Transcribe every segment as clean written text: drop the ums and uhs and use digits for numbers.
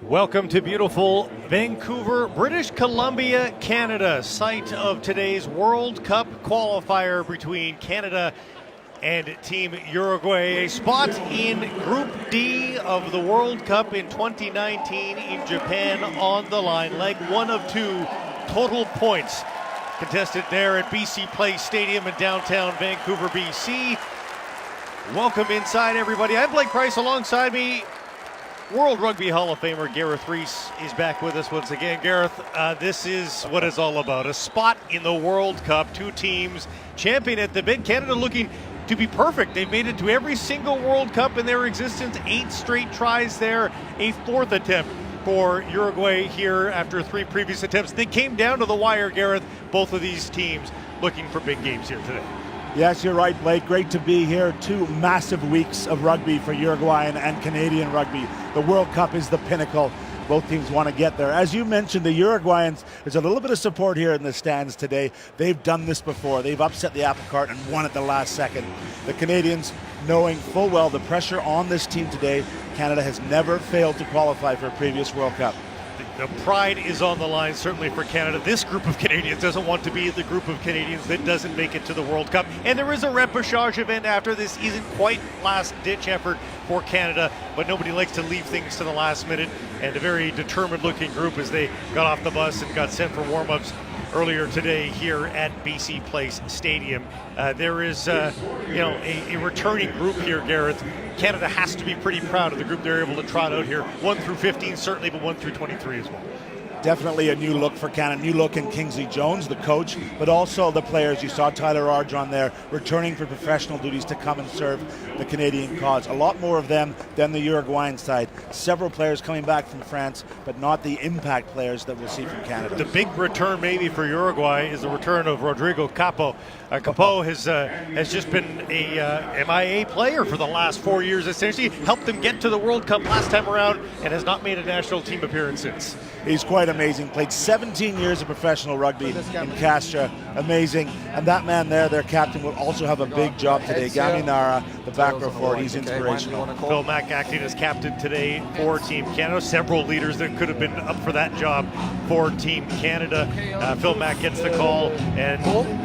Welcome to beautiful Vancouver, British Columbia, Canada, site of today's World Cup qualifier between Canada and Team Uruguay. A spot in Group D of the World Cup in 2019 in Japan on the line. Leg one of two, total points contested there at BC Place Stadium in downtown Vancouver, BC. Welcome inside, everybody. I'm Blake Price. Alongside me, World Rugby Hall of Famer Gareth Rees is back with us once again. Gareth, this is what it's all about. A spot in the World Cup. Two teams champion at the bit. Canada looking to be perfect. They've made it to every single World Cup in their existence. 8 straight tries there. A 4th attempt for Uruguay here after 3 previous attempts. They came down to the wire, Gareth. Both of these teams looking for big games here today. Yes, you're right, Blake. Great to be here. 2 massive weeks of rugby for Uruguayan and Canadian rugby. The World Cup is the pinnacle. Both teams want to get there. As you mentioned, the Uruguayans, there's a little bit of support here in the stands today. They've done this before. They've upset the apple cart and won at the last second. The Canadians, knowing full well the pressure on this team today, Canada has never failed to qualify for a previous World Cup. The pride is on the line, certainly for Canada. This group of Canadians doesn't want to be the group of Canadians that doesn't make it to the World Cup. And there is a repechage event after this. Isn't quite last-ditch effort for Canada, but nobody likes to leave things to the last minute. And a very determined-looking group as they got off the bus and got sent for warm-ups earlier today here at BC Place Stadium. There is, a returning group here, Gareth. Canada has to be pretty proud of the group they're able to trot out here. 1 through 15 certainly, but 1 through 23 as well. Definitely a new look for Canada. New look in Kingsley Jones, the coach, but also the players. You saw Tyler Ardron on there returning for professional duties to come and serve the Canadian cause. A lot more of them than the Uruguayan side. Several players coming back from France, but not the impact players that we'll see from Canada. The big return maybe for Uruguay is the return of Rodrigo Capo. Capo has just been a MIA player for the last 4 years, essentially. Helped them get to the World Cup last time around and has not made a national team appearance since. He's quite amazing. Played 17 years of professional rugby in Castra. Amazing. And that man there, their captain, will also have a big job today. Gami Nara, the back row forward, he's inspirational. Phil Mack acting as captain today for Team Canada. Several leaders that could have been up for that job for Team Canada. Phil Mack gets the call, and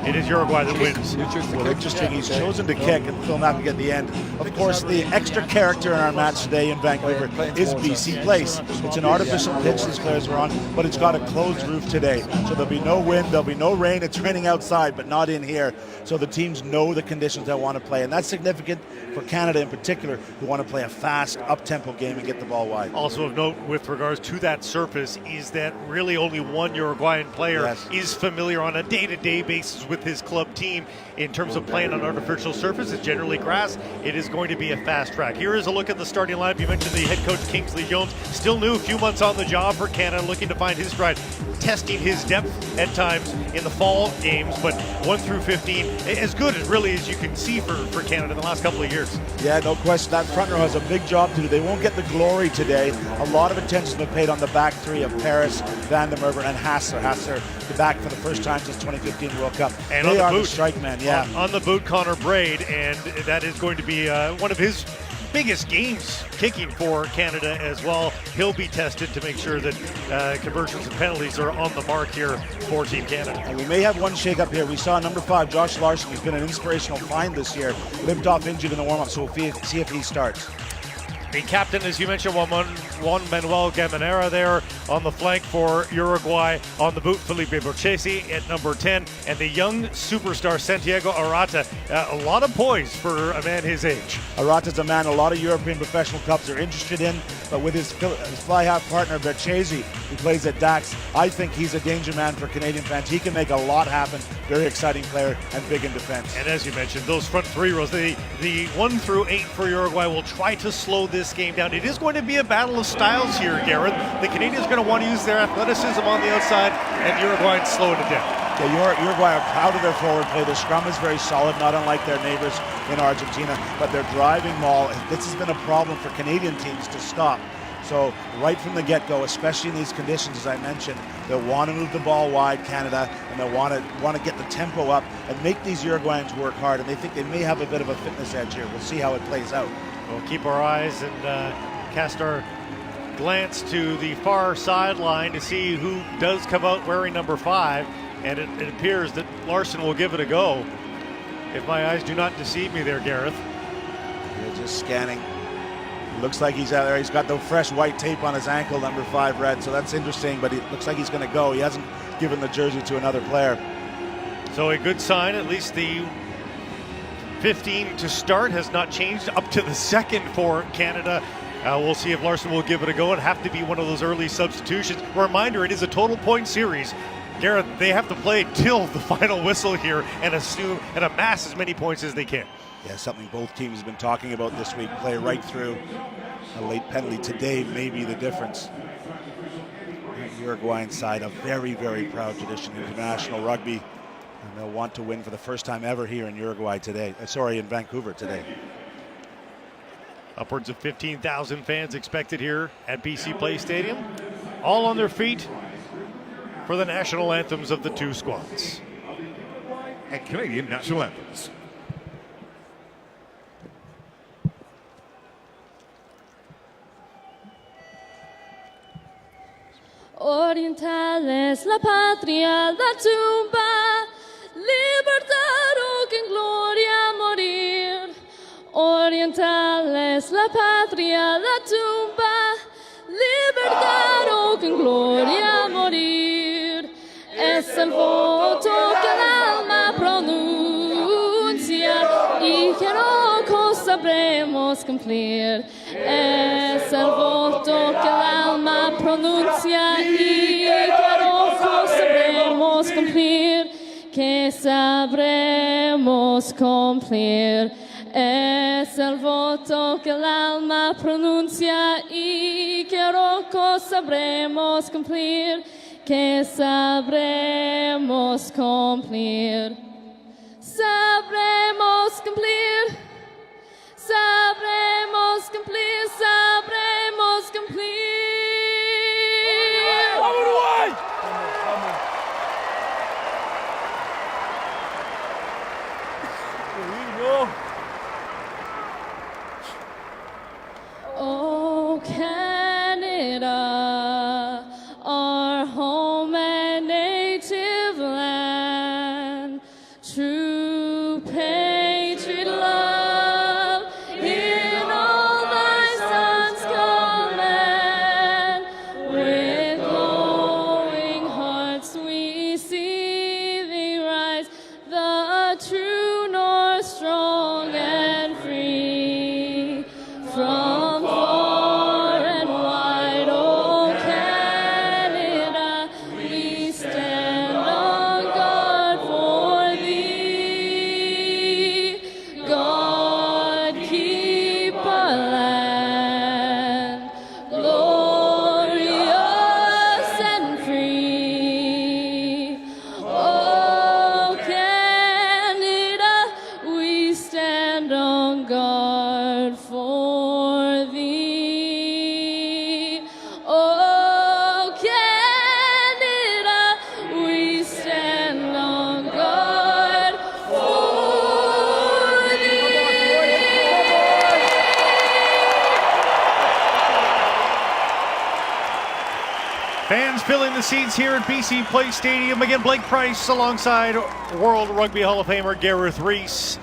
it is Uruguay that wins. Well, interesting. He's chosen to kick, and Phil Mack will get the end. Of course, the extra character in our match today in Vancouver is BC Place. It's an artificial pitch these players are on, but it's got a closed roof today. So there'll be no wind, there'll be no rain. It's raining outside, but not in here. So the teams know the conditions they want to play, and that's significant for Canada in particular, who want to play a fast, up-tempo game and get the ball wide. Also of note with regards to that surface is that really only one Uruguayan player is familiar on a day-to-day basis with his club team in terms of playing on artificial surface. It's generally grass. It is going to be a fast track. Here is a look at the starting lineup. You mentioned the head coach Kingsley Jones, still new, a few months on the job for Canada, looking to find his stride, testing his depth at times in the fall games, but 1 through 15, as good as really as you can see for Canada in the last couple of years. Yeah, no question. That front row has a big job to do. They won't get the glory today. A lot of attention has been paid on the back three of Paris, Van der Merwe, and Hassler. Hassler back for the first time since 2015 World Cup. And they on are the boot, the strike men, yeah. On the boot, Connor Braid, and that is going to be one of his biggest games kicking for Canada as well. He'll be tested to make sure that conversions and penalties are on the mark here for Team Canada. And we may have one shake-up here. We saw number 5, Josh Larson, who's been an inspirational find this year, limped off injured in the warm-up, so we'll see if he starts. The captain, as you mentioned, Juan Manuel Gamanera there on the flank for Uruguay. On the boot, Felipe Borchesi at number 10. And the young superstar, Santiago Arata. A lot of poise for a man his age. Arata's a man a lot of European professional clubs are interested in, but with his fly-half partner, Borchesi, who plays at Dax, I think he's a danger man for Canadian fans. He can make a lot happen. Very exciting player and big in defense. And as you mentioned, those front 3 rows, the 1 through 8 for Uruguay will try to slow this game down. It is going to be a battle of styles here, Gareth. The Canadians are going to want to use their athleticism on the outside, and Uruguay slowing it down. Yeah, Uruguay are proud of their forward play. Their scrum is very solid, not unlike their neighbors in Argentina, but their driving maul, this has been a problem for Canadian teams to stop. So right from the get-go, especially in these conditions, as I mentioned, they'll want to move the ball wide, Canada, and they'll want to get the tempo up and make these Uruguayans work hard. And they think they may have a bit of a fitness edge here. We'll see how it plays out. We'll keep our eyes and cast our glance to the far sideline to see who does come out wearing number 5. And it appears that Larson will give it a go. If my eyes do not deceive me there, Gareth. They're just scanning. Looks like he's out there. He's got the fresh white tape on his ankle, number 5 red, so that's interesting, but it looks like he's going to go. He hasn't given the jersey to another player. So a good sign, at least the 15 to start has not changed up to the second for Canada. We'll see if Larson will give it a go. It'd have to be one of those early substitutions. Reminder, it is a total point series. Gareth, they have to play till the final whistle here and amass as many points as they can. Yeah, something both teams have been talking about this week. Play right through. A late penalty today may be the difference. The Uruguayan side, a very, very proud tradition in international rugby. And they'll want to win for the first time ever here in Uruguay today. In Vancouver today. Upwards of 15,000 fans expected here at BC Place Stadium. All on their feet for the national anthems of the two squads. And Canadian national anthems. Orientales, la patria, la tumba, libertad o que en gloria morir. Orientales, la patria, la tumba, libertad o que en gloria morir. Es el voto que el alma pronuncia y que no sabremos cumplir. Es el voto que el alma pronuncia y que no sabremos cumplir. Que sabremos cumplir. Es el voto que el alma pronuncia y que no sabremos cumplir. Que sabremos cumplir. Sabremos cumplir. Sabremos cumplir. Sabremos cumplir. Uruguay! Oh, Canada, our home and native land, true patriot love in all thy sons command. With glowing hearts we see thee rise, the true north strong and free. From far and wide, oh Canada, we stand on guard for thee. God keep our land glorious and free. Oh Canada, we stand on guard for thee. Oh Canada, we stand on guard for thee. Fans filling the seats here at BC Place Stadium. Again, Blake Price alongside World Rugby Hall of Famer Gareth Rees.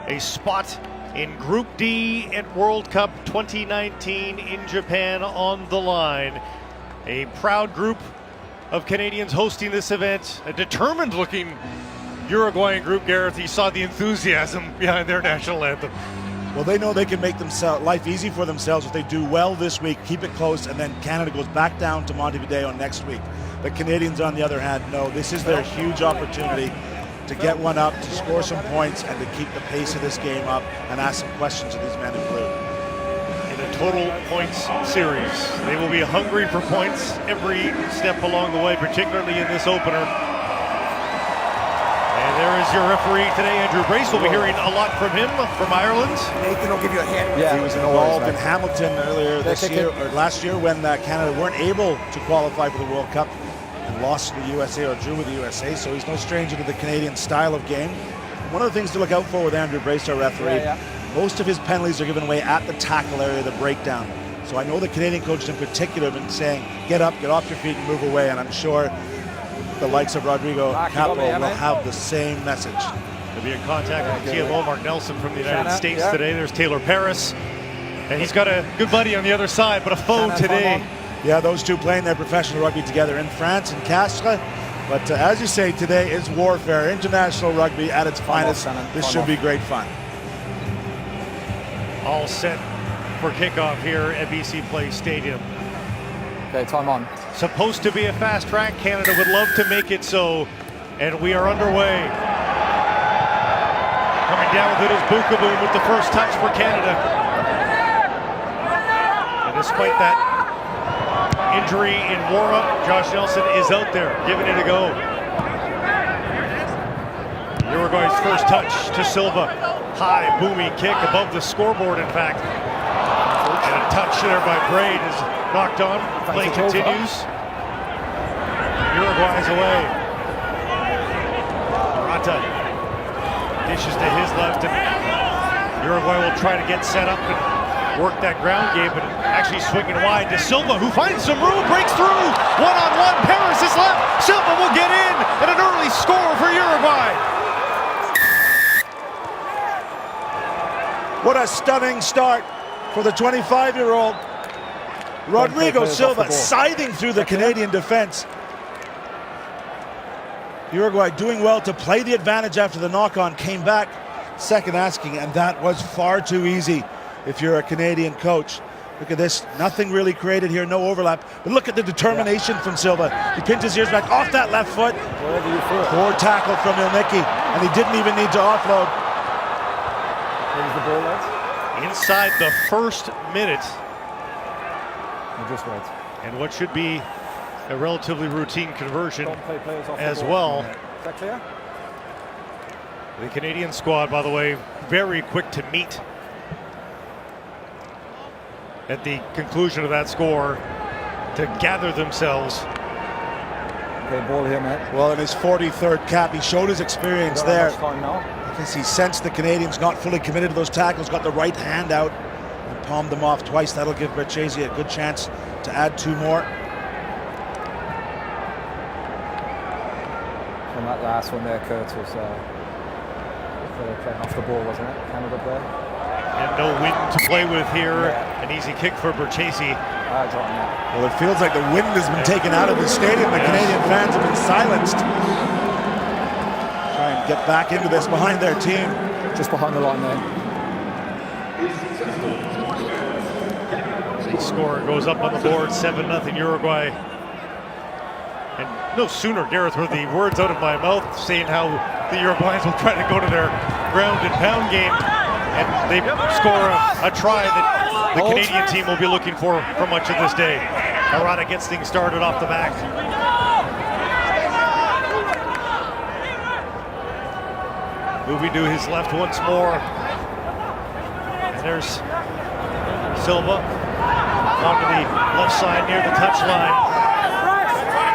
A spot in Group D at World Cup 2019 in Japan on the line. A proud group of Canadians hosting this event. A determined looking Uruguayan group, Gareth. You saw the enthusiasm behind their national anthem. Well, they know they can make life easy for themselves if they do well this week, keep it close, and then Canada goes back down to Montevideo next week. The Canadians, on the other hand, know this is their huge opportunity to get one up, to score some points, and to keep the pace of this game up and ask some questions of these men in blue. In a total points series, they will be hungry for points every step along the way, particularly in this opener. And there is your referee today, Andrew Brace. We'll be hearing a lot from him, from Ireland. Nathan will give you a hit. Yeah, he was involved in Hamilton earlier this year, or last year, when Canada weren't able to qualify for the World Cup and lost to the USA or drew with the USA, so he's no stranger to the Canadian style of game. One of the things to look out for with Andrew Brace, our referee, most of his penalties are given away at the tackle area, the breakdown. So I know the Canadian coaches in particular have been saying, get up, get off your feet and move away, and I'm sure the likes of Rodrigo Capo will have the same message. He'll be in contact with TMO Mark Nelson from the United States today. There's Taylor Paris, and he's got a good buddy on the other side, but a foe today. Yeah, those two playing their professional rugby together in France and Castres. But as you say, today is warfare, international rugby at its finest. This should be great fun. All set for kickoff here at BC Place Stadium. Okay, time on. Supposed to be a fast track. Canada would love to make it so, and we are underway. Coming down with it is Bukaboom with the first touch for Canada. And despite that injury in warm-up, Josh Nelson is out there giving it a go. Uruguay's first touch to Silva. High, boomy kick above the scoreboard, in fact. And a touch there by Braid is knocked on. Play continues. Uruguay's away. Rata dishes to his left, and Uruguay will try to get set up and work that ground game, but actually swinging wide to Silva, who finds some room, breaks through. One-on-one, Paris is left. Silva will get in, and an early score for Uruguay. What a stunning start for the 25-year-old. Rodrigo Silva scything through the Canadian defense. Uruguay doing well to play the advantage after the knock-on, came back second asking, and that was far too easy if you're a Canadian coach. Look at this, nothing really created here, no overlap, but look at the determination from Silva. He pinned his ears back off that left foot. Poor tackle from Ilnicki, and he didn't even need to offload. Where's the ball, lads? Inside the first minute. Just wait. And what should be a relatively routine conversion as well. Is that clear? The Canadian squad, by the way, very quick to meet at the conclusion of that score to gather themselves. Okay, ball here, mate. Well, in his 43rd cap, he showed his experience there. I guess he sensed the Canadians not fully committed to those tackles, got the right hand out and palmed them off twice. That'll give Berchese a good chance to add two more. And that last one there, Kurt, was playing off the ball, wasn't it? Canada player. And no wind to play with here. An easy kick for Berchese. Well, it feels like the wind has been taken out of the stadium. The Canadian fans have been silenced. Try and get back into this behind their team. Just behind the line there. The score goes up on the board, 7-0 Uruguay. And no sooner, Gareth, were the words out of my mouth saying how the Uruguayans will try to go to their ground and pound game, and they score a try that the Canadian team will be looking for much of this day. Arata gets things started off the back. Moving to his left once more. And there's Silva onto the left side near the touchline.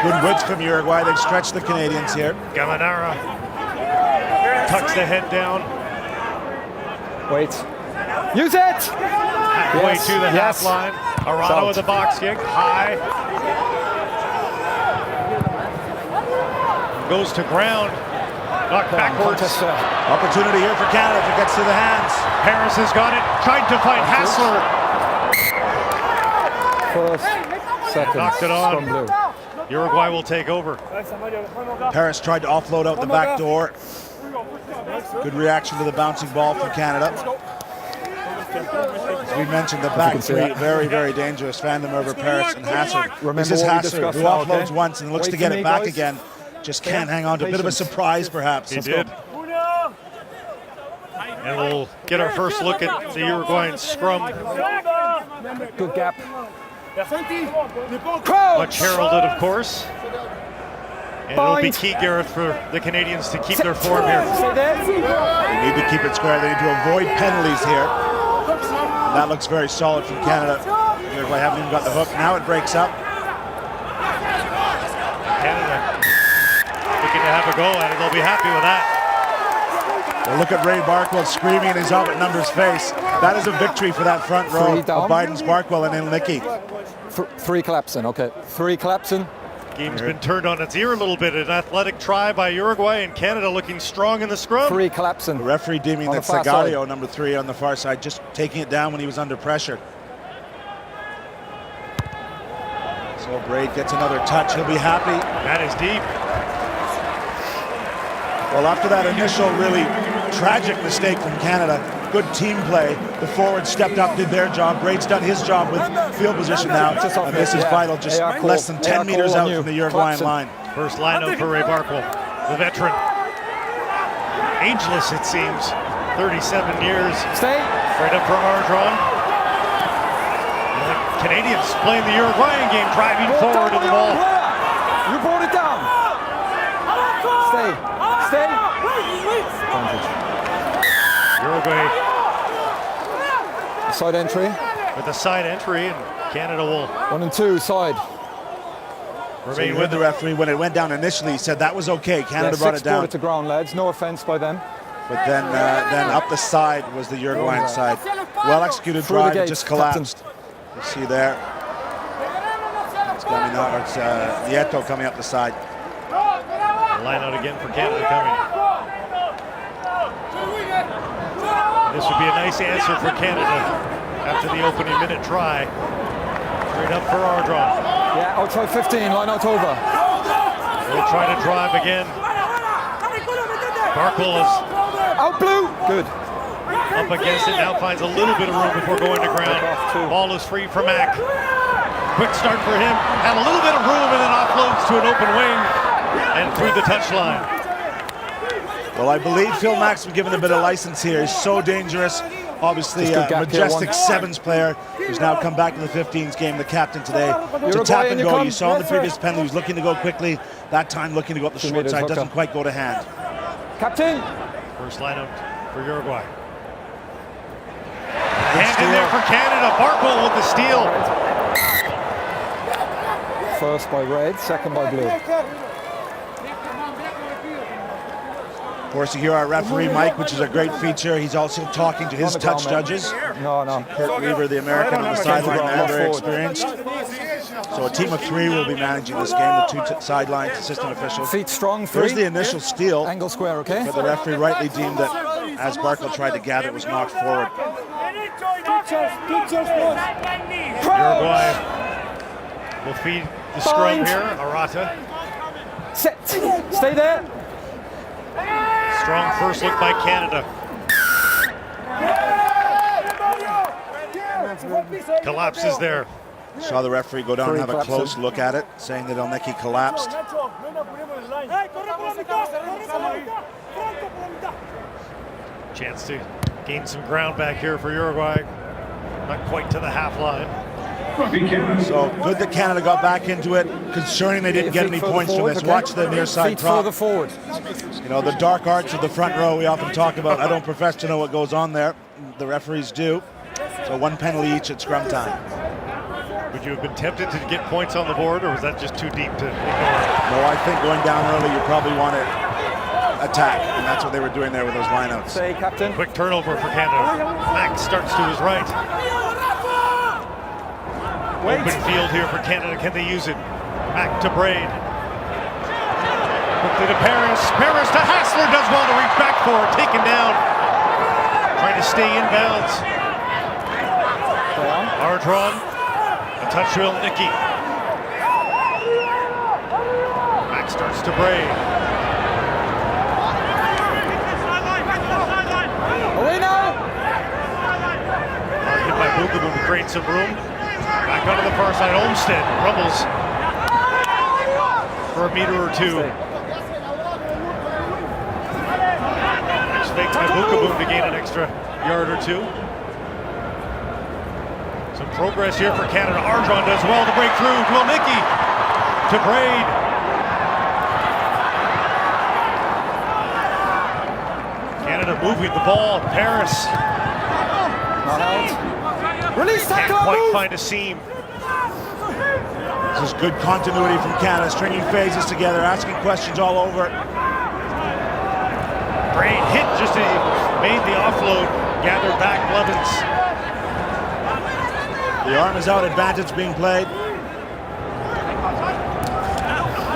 Good width from Uruguay. They've stretched the Canadians here. Gamanara tucks the head down. Wait. Use it! Halfway to the half line. Arata with a box kick. High. Goes to ground. Knocked backwards. Opportunity here for Canada if it gets to the hands. Paris has got it. Trying to find Hassler. First, second. Knocked it on. Uruguay will take over. Paris tried to offload out the back door. Good reaction to the bouncing ball from Canada. As we mentioned, the back three, very, very dangerous. Vandermerwe, Paris, and Hassler. This is Hassler, who offloads once and looks to get it back again. Just can't hang on to a bit of a surprise, perhaps. He did. And we'll get our first look at the Uruguayan scrum. Good gap. Much heralded, of course. And it'll be key, Gareth, for the Canadians to keep their form here. Stay there. They need to keep it square. They need to avoid penalties here. And that looks very solid from Canada. Uruguay haven't even got the hook. Now it breaks up. Canada looking to have a go at it. They'll be happy with that. Well, look at Ray Barkwell screaming in his Albert Number's face. That is a victory for that front row of Biden's Barkwell and Ilnicki. Three collapsing, okay. Three collapsing. Game's been turned on its ear a little bit. An athletic try by Uruguay, and Canada looking strong in the scrum. Three collapsing. The referee deeming that Sagario, number 3 on the far side, just taking it down when he was under pressure. So Braid gets another touch. He'll be happy. That is deep. Well, after that initial really tragic mistake from Canada, good team play. The forwards stepped up, did their job. Braid's done his job with field position now. And this is vital, just less than 10 meters out from the Uruguayan line. First lineup for Ray Barkwell, the veteran. Ageless, it seems. 37 years. Stay. Right up for Ardron. The Canadians playing the Uruguayan game, driving forward in the ball. You brought it down. Stay. Stay. Uruguay Side entry. with a side entry, and Canada will 1 and 2 side. remain With with the referee, when it went down initially, he said that was okay. Canada brought it Six brought down. it to ground, lads. No offense by them. But then up the side was the Uruguayan side. Well executed Through the drive, it gates, just collapsed. You see there. It's coming out. It's Nieto coming up the side. line out again for Canada coming. This would be a nice answer for Canada after the opening minute try. Straight up for Ardron. Yeah, I'll try 15, line out over. They'll try to drive again. Barkwell is Out blue. Good. up against it, now finds a little bit of room before going to ground. Ball is free for Mack. Quick start for him, had a little bit of room and then offloads to an open wing and through the touchline. Well, I believe Phil Mack's been given a bit of license here. He's so dangerous. Obviously, a majestic sevens player who's now come back to the 15s game, the captain today, to tap and go. You saw in the previous penalty, he was looking to go quickly. That time looking to go up the short side, doesn't quite go to hand. Captain. First lineup for Uruguay. Hand in there for Canada. Barkwell with the steal. First by red, second by blue. Of course, you hear our referee, Mike, which is a great feature. He's also talking to his touch judges. No. Kurt Weaver, the American on the sideline there, very experienced. So a team of 3 will be managing this game, the 2 sideline assistant officials. Feet strong, 3. There's the initial steal. Angle square, okay? But the referee rightly deemed that as Barkwell tried to gather, it was knocked forward. Uruguay will feed the scrum here. Arata. Set. Stay there. Strong first look by Canada. Collapses there. Saw the referee go down and have a close look at it, saying that Ilnicki collapsed. Chance to gain some ground back here for Uruguay. Not quite to the half line. So good that Canada got back into it. Concerning they didn't get any points from this. Watch the near side prop. Further forward. You know, the dark arts of the front row we often talk about. I don't profess to know what goes on there. The referees do. So 1 penalty each at scrum time. Would you have been tempted to get points on the board, or was that just too deep to ignore? No, I think going down early, you probably want to attack, and that's what they were doing there with those lineouts. Say, Captain. Quick turnover for Canada. Mack starts to his right. Open field here for Canada. Can they use it? Mack to Braid. Quickly to Paris. Paris to Hassler. Does well to reach back for it. Taken down. Trying to stay inbounds. Ardron. A touch to Ilnicki. Mack starts to Braid. Away now. Hit by Boogaboo to create some room. Back onto the far side. Olmsted rumbles for a meter or 2. Nice fake by Boogaboo to gain an extra yard or 2. Some progress here for Canada. Ardron does well to break through. To Ilnicki. To Braid. moving the ball. Paris Not held. Release can't tackle, quite move. find a seam. This is good continuity from Canada, stringing phases together, asking questions all over. Brain hit just as he made the offload. Gathered back Blevins. The arm is out, advantage being played.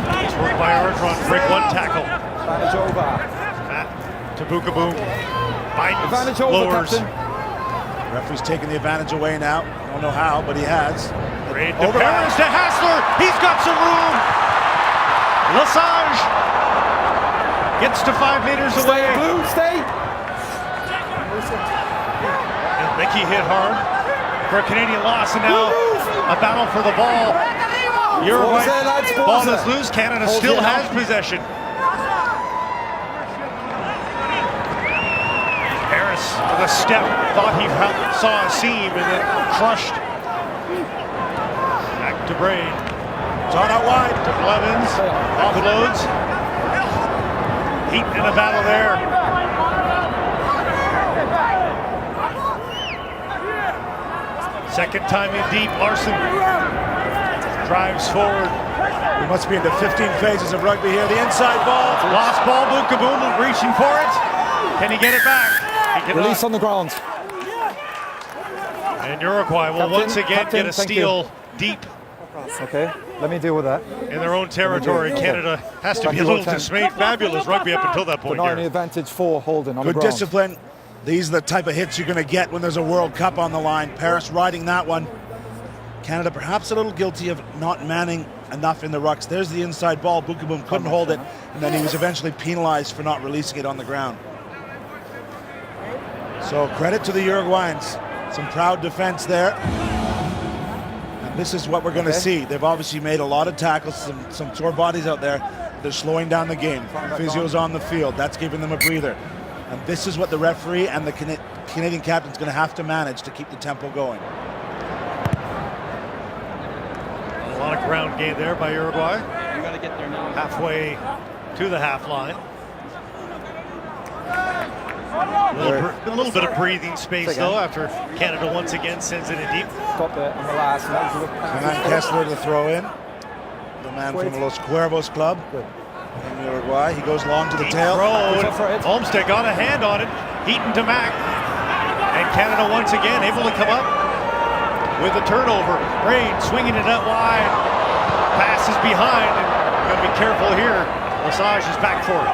Nice work by Armstrong. Break one tackle. Advantage over. Matt to Bukaboom. Biden Advantage over, lowers. Captain. Referee's taking the advantage away now. Don't know how, but he has. Brain to Paris to Hassler. He's got some room. Lesage gets to 5 meters Stay, away. Blue, stay. And Mickey hit hard for a Canadian loss, and now a battle for the ball. Uruguay, Balls there, lads, balls ball is there. loose. Canada Balls still in. has possession. Harris with a step, thought he saw a seam and then crushed. Back to Braid. John out wide. To Blevins. Offloads. Heat in a battle there. Second time in deep. Larson drives forward. We must be into 15 phases of rugby here. The inside ball. Lost ball. Bukaboom reaching for it. Can he get it back? He cannot. Release on the ground. And Uruguay will Captain, once again Captain, get a thank steal deep Okay, let me deal with that. in their own territory. Okay. Canada has to Back be a to little 10. dismayed. Fabulous rugby up until that point Denying the here. advantage for holding on the Good ground. discipline. These are the type of hits you're going to get when there's a World Cup on the line. Paris riding that one. Canada perhaps a little guilty of not manning enough in the rucks. There's the inside ball. Bukaboom couldn't hold it, and then he was eventually penalized for not releasing it on the ground. So credit to the Uruguayans. Some proud defense there. And this is what we're going to see. They've obviously made a lot of tackles, some sore bodies out there. They're slowing down the game. Physio's on the field. That's giving them a breather. And this is what the referee and the Canadian captain's going to have to manage to keep the tempo going. A lot of ground gain there by Uruguay. You got to get there now. Halfway to the half line. A little bit of breathing space though after Canada once again sends it in deep. Stop there on the last. And that was Hernan Kessler to throw in. The man from the Los Cuervos club in Uruguay. He goes long to the Deep tail. throw. Good for it. Olmsted got a hand on it. Heaton to Mac. And Canada once again able to come up with a turnover. Brain swinging it out wide. Pass is behind. And got to be careful here. Lesage is back for it.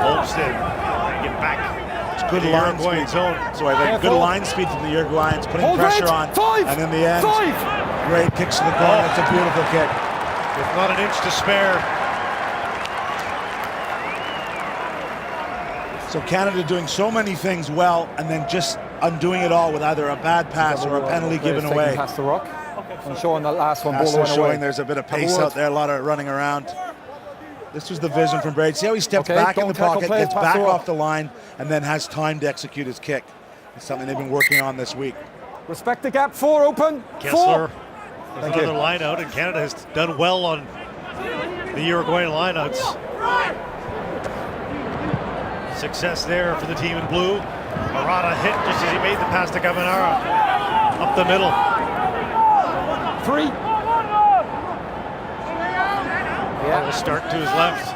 Olmsted get back. It's good The line Uruguayan speed. zone. So I think good Careful. line speed from the Uruguayans, putting Hold pressure it. on. 5. And in the end, 5. great kicks to the corner. It's a beautiful kick. With not an inch to spare. So Canada doing so many things well and then just undoing it all with either a bad pass or a penalty given away. Past the rock. And showing that last one, ball Kessler went away. showing there's a bit of pace out there, a lot of running around. This was the vision from Braid. See how he steps Okay, back in don't the tackle pocket, players, gets pass back the rock. off the line, and then has time to execute his kick. It's something they've been working on this week. Respect the gap. 4 open. Kessler. 4. There's Thank another you. line out, and Canada has done well on the Uruguayan lineouts. Success there for the team in blue. Murata hit just as he made the pass to Cavanara. Up the middle. 3. Will start to his left.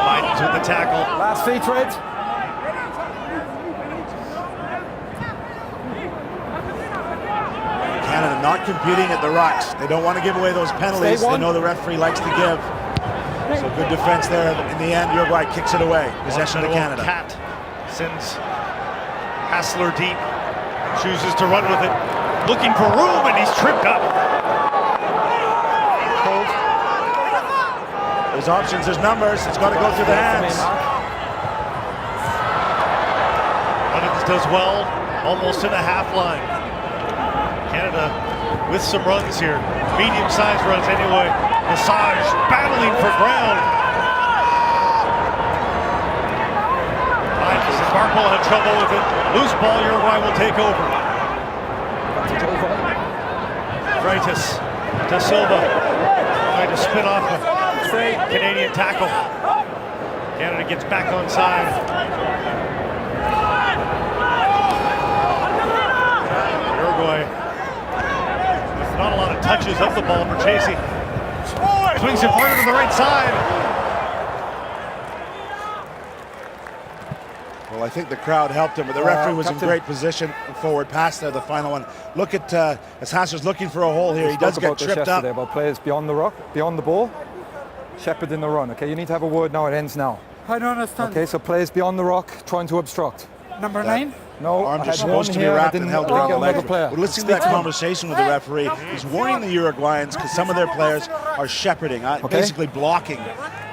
Biden with the tackle. Last feet, Red. Canada not competing at the rucks. They don't want to give away those penalties. Stay They one. know the referee likes to give. So good defense there. In the end, Uruguay kicks it away. Possession to Canada. Cat sends Hassler deep. Chooses to run with it. Looking for room, and he's tripped up. There's options, there's numbers. It's got to go through the hands. Evans does well, almost to the half line. Canada with some runs here. Medium-sized runs anyway. Lesage battling for ground. Barkle had trouble with it. Loose ball, Uruguay will take over. Freitas Da Silva trying to spin off a Canadian tackle. Canada gets back on side. Uruguay with not a lot of touches of the ball for Chasey. Swings it harder to the right side. Well, I think the crowd helped him, but the referee was in great position. Forward pass there, the final one. Look at as Hassler's looking for a hole here. He does get tripped up. About players beyond the rock, beyond the ball, shepherding the run. Okay, you need to have a word now. It ends now. I don't understand. Okay, so players beyond the rock trying to obstruct. Number 9? No, Arms I are had supposed one to be here, I wrapped didn't and held get around the another leg. player. We're listening to that conversation with the referee. He's warning the Uruguayans because some of their players are shepherding, basically blocking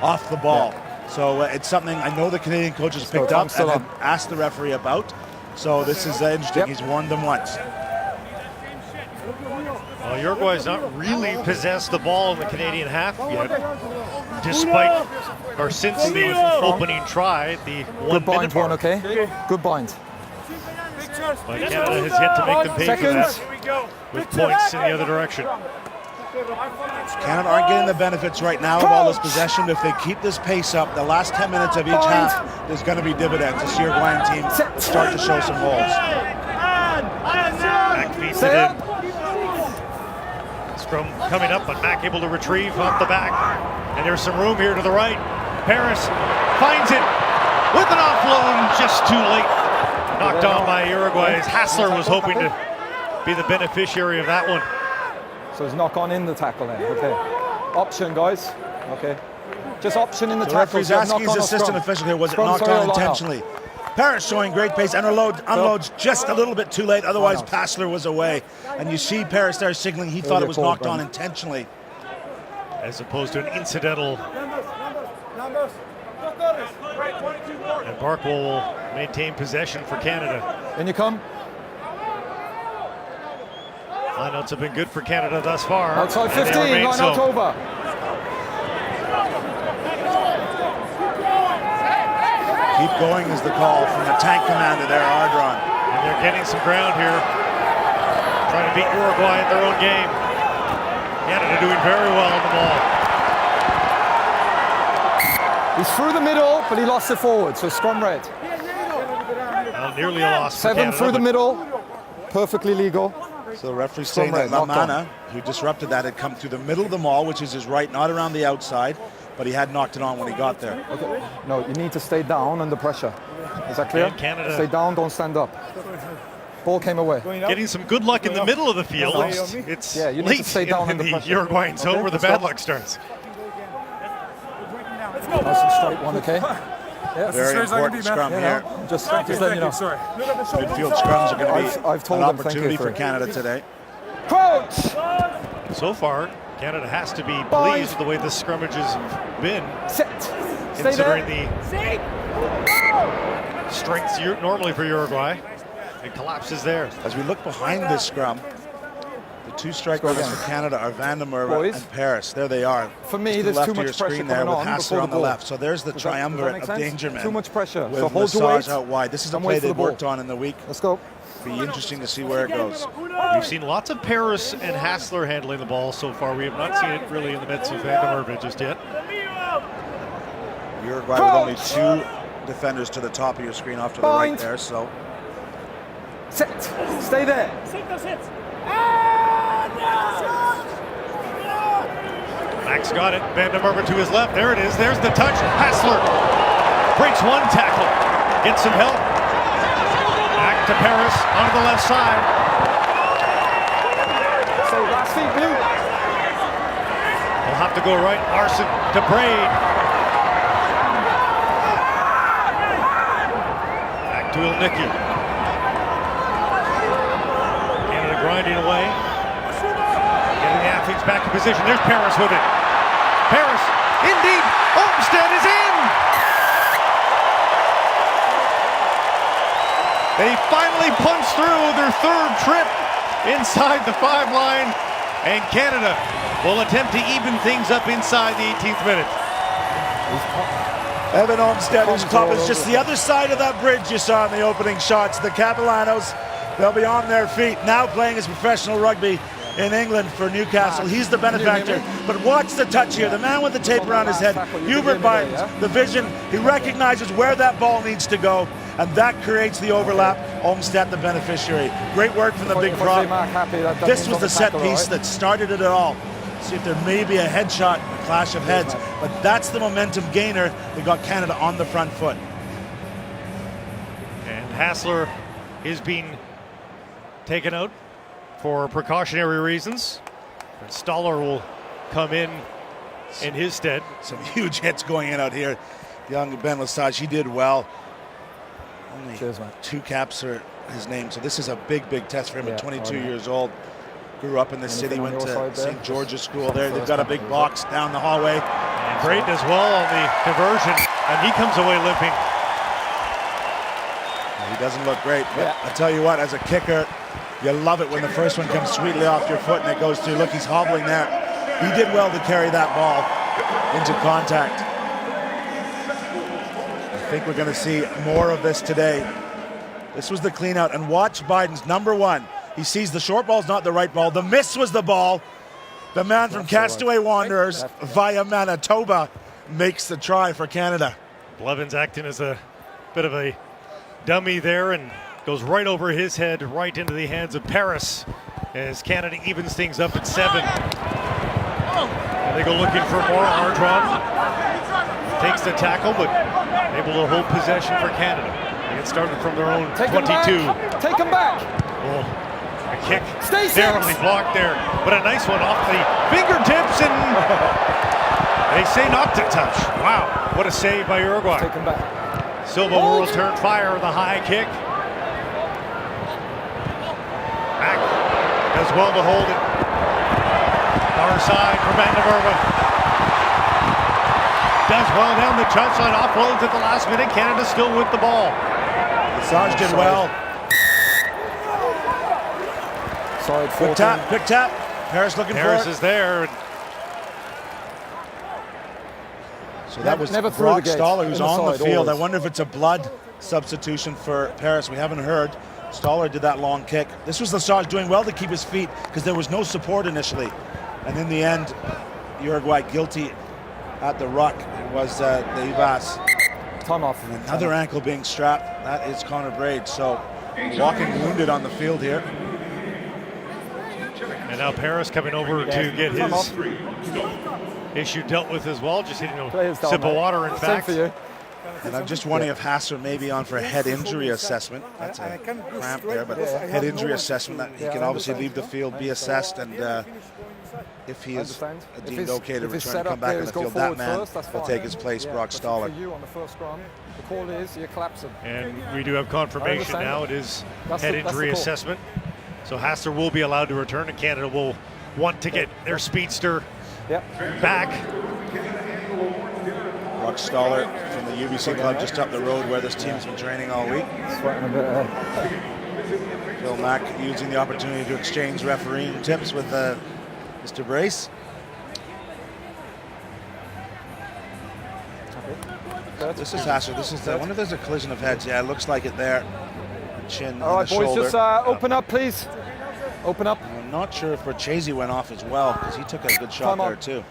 off the ball. So it's something I know the Canadian coaches picked up and had asked the referee about. So this is interesting. He's warned them once. Well, Uruguay's not really possessed the ball in the Canadian half yet, despite or since the opening try, the 1 minute mark. Okay? Good bind. But Canada has yet to make them pay for that with points in the other direction. Canada aren't getting the benefits right now of all this possession. If they keep this pace up, the last 10 minutes of each half, there's going to be dividends. This Uruguayan team will start to show some holes. Mack feeds it in. Scrum coming up, but Mack able to retrieve off the back. And there's some room here to the right. Paris finds it with an offload, just too late. Knocked on by Uruguay. Hassler was hoping to be the beneficiary of that one. So he's not gone in the tackle then. Okay. Option, guys. Okay. Just option in the tackle. Referee's asking his assistant official here, was it knocked on intentionally? Paris showing great pace and unloads just a little bit too late, otherwise Passler was away. And you see Paris there signaling he thought it was knocked on intentionally. As opposed to an incidental. And Barkwell will maintain possession for Canada. In you come. Lineouts have been good for Canada thus far. Outside 15, lineout over. Keep going is the call from the tank commander there, Ardron. And they're getting some ground here. Trying to beat Uruguay in their own game. Canada doing very well on the ball. He's through the middle, but he lost it forward, so scrum red. Nearly a loss for 7 Canada, through the middle, perfectly legal. So the referee saying that Lamana, who disrupted that, had come through the middle of the mall, which is his right, not around the outside, but he had knocked it on when he got there. Okay. No, you need to stay down under pressure. Is that clear? Canada. Stay down, don't stand up. Ball came away. Getting some good luck in the middle of the field. It's you need late to stay down in the pressure. Uruguayan zone where the bad luck starts. Nice and straight one, okay? Very important scrum here. Just letting you know. Midfield scrums are going to be an opportunity for Canada today. Coach! So far, Canada has to be pleased with the way this scrimmage has been, considering the strengths normally for Uruguay. It collapses there. As we look behind this scrum, the two strike runners for Canada are Van der Merwe and Paris. There they are. For me, there's too much pressure there with Hassler on the left. So there's the triumvirate of danger men. Too much pressure. With So hold your Massage weight. out wide. This is a play they've worked on in the week. Let's go. Be interesting to see where it goes. We've seen lots of Paris and Hassler handling the ball so far. We have not seen it really in the midst of Van der Merwe just yet. Uruguay with only 2 defenders to the top of your screen off to the right there, so. Sit. Stay there. Max got it. Van der Merwe to his left. There it is. There's the touch. Hassler breaks one tackle. Gets some help. Back to Paris onto the left side. So last feet, blue. They'll have to go right. Larson to Braid. Back to Ilnicki. Canada grinding away. Getting the athletes back in position. There's Paris with it. Paris, indeed, Olmsted is in! They finally punched through their 3rd trip inside the 5 line, and Canada will attempt to even things up inside the 18th minute. Evan Olmsted, whose club is just the other side of that bridge you saw in the opening shots. The Capelanos, they'll be on their feet, now playing as professional rugby in England for Newcastle. He's the benefactor. But watch the touch here. The man with the tape around his head, Hubert Bidens, the vision. He recognizes where that ball needs to go, and that creates the overlap. Olmstead, the beneficiary. Great work from the big prop. This was the set piece that started it all. See if there may be a headshot, a clash of heads, but that's the momentum gainer that got Canada on the front foot. And Hassler is being taken out for precautionary reasons. And Stoller will come in his stead. Some huge hits going in out here. Young Ben Lesage, he did well. Only 2 caps are his name, so this is a big, big test for him at 22 years old. Grew up in the city, went to St. George's School there. They've got a big box down the hallway. And Braden as well on the conversion, and he comes away limping. He doesn't look great, but I tell you what, as a kicker, you love it when the first one comes sweetly off your foot and it goes through. Look, he's hobbling there. He did well to carry that ball into contact. I think we're going to see more of this today. This was the clean out, and watch Biden's number one. He sees the short ball's not the right ball. The miss was the ball. The man from Castaway Wanderers via Manitoba makes the try for Canada. Blevins acting as a bit of a dummy there and goes right over his head, right into the hands of Paris as Canada evens things up at 7. And they go looking for more. Ardron takes the tackle, but able to hold possession for Canada. They get started from their own 22. Take him back. Oh, a kick narrowly blocked there, but a nice one off the fingertips, and they say not to touch. Wow, what a save by Uruguay. Take him back. Silva will return fire with a high kick. Mack does well to hold it. Far side for Vancouver. Does well down the touchline, offloads at the last minute. Canada still with the ball. Lesage did well. Quick tap, quick tap. Paris looking for it. Paris is there. So that was Brock Stoller who's on the field. I wonder if it's a blood substitution for Paris. We haven't heard. Stoller did that long kick. This was Lesage doing well to keep his feet because there was no support initially. And in the end, Uruguay guilty at the ruck. It was Deivas. Time off. And another ankle being strapped. That is Connor Braid. So walking wounded on the field here. And now Paris coming over to get his issue dealt with as well. Just hitting a sip of water, in fact. And I'm just wondering if Hassler may be on for a head injury assessment. That's a cramp there, but head injury assessment. That he can obviously leave the field, be assessed, and if he is deemed okay to return and come back on the field, that man will take his place, Brock Stoller. The call is you're collapsing. And we do have confirmation now. It is head injury assessment. So Hassler will be allowed to return, and Canada will want to get their speedster back. Brock Stoller from the UBC club just up the road where this team's been training all week. Sweating a bit. Phil Mack using the opportunity to exchange refereeing tips with Mr. Brace. This is Hassler. This is I wonder if there's a collision of heads. Yeah, it looks like it there. Chin all right, boys, shoulder. just open up, please. Open up. I'm not sure if Borchese went off as well because he took a good shot there too.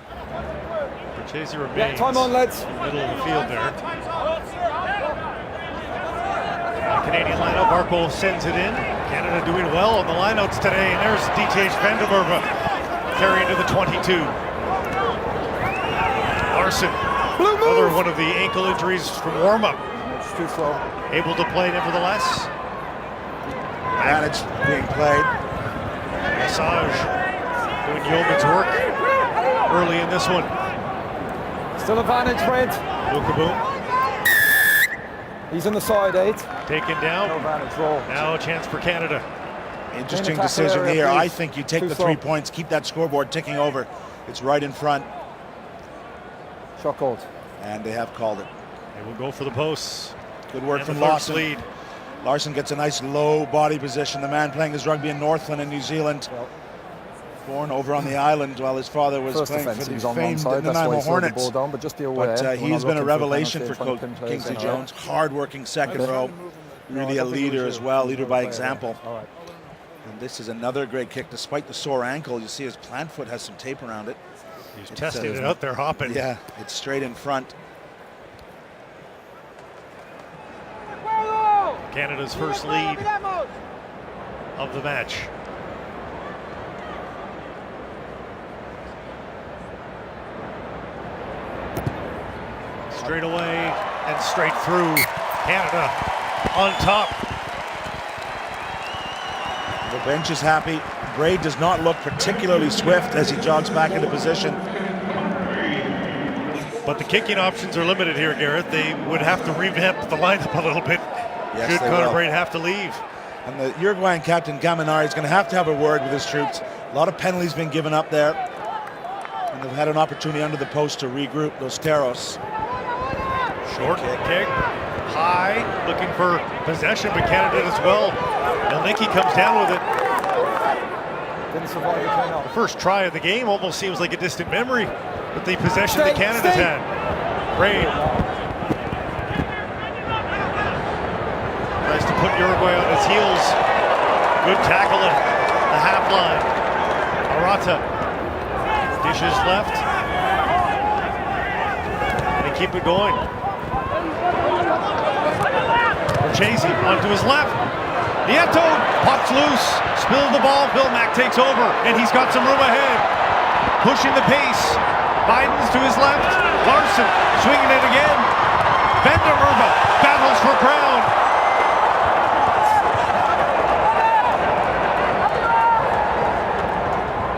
Borchese remains time on, lads. in the middle of the field there. Canadian lineup, Barco sends it in. Canada doing well on the lineouts today, and there's DTH Vandenberg carrying to the 22. Larson, another one of the ankle injuries from warm-up. It's too slow. Able to play nevertheless. Advantage being played. Lesage doing yeoman's work early in this one. Still advantage, Fred. Lukaboom. He's in the side, 8. Taken down. No advantage, roll. Now a chance for Canada. Interesting decision here. I think you take the 3 points, keep that scoreboard ticking over. It's right in front. Shot called. And they have called it. They will go for the posts. Good work and from the Lawson. lead. Larson gets a nice low body position. The man playing his rugby in Northland in New Zealand. Born over on the island while his father was playing for the famed Nanaimo Hornets. Down, but just be aware, he has been a revelation for Coach Kingsley Jones. Hard-working second row. Really a leader as well, leader by example. And this is another great kick. Despite the sore ankle, you see his plant foot has some tape around it. He's testing it out there, hopping. Yeah, it's straight in front. Canada's first lead of the match. Straight away and straight through. Canada on top. The bench is happy. Braid does not look particularly swift as he jogs back into position. But the kicking options are limited here, Garrett. They would have to revamp the lineup a little bit. Yes, Should they Connor will. Braid have to leave. And the Uruguayan captain Gaminari is going to have a word with his troops. A lot of penalties being given up there. And they've had an opportunity under the post to regroup Los Teros. Short kick. High, looking for possession, but Canada as well. Elnicki comes down with it. Didn't survive the clean-up. The first try of the game almost seems like a distant memory with the possession that Canada's had. Braid tries to put Uruguay on his heels. Good tackle at the half line. Arata dishes left. And they keep it going. Chasey onto his left. Nieto pops loose, spills the ball. Bill Mack takes over, and he's got some room ahead. Pushing the pace. Biden's to his left. Larson swinging it again. Vandermerva battles for ground.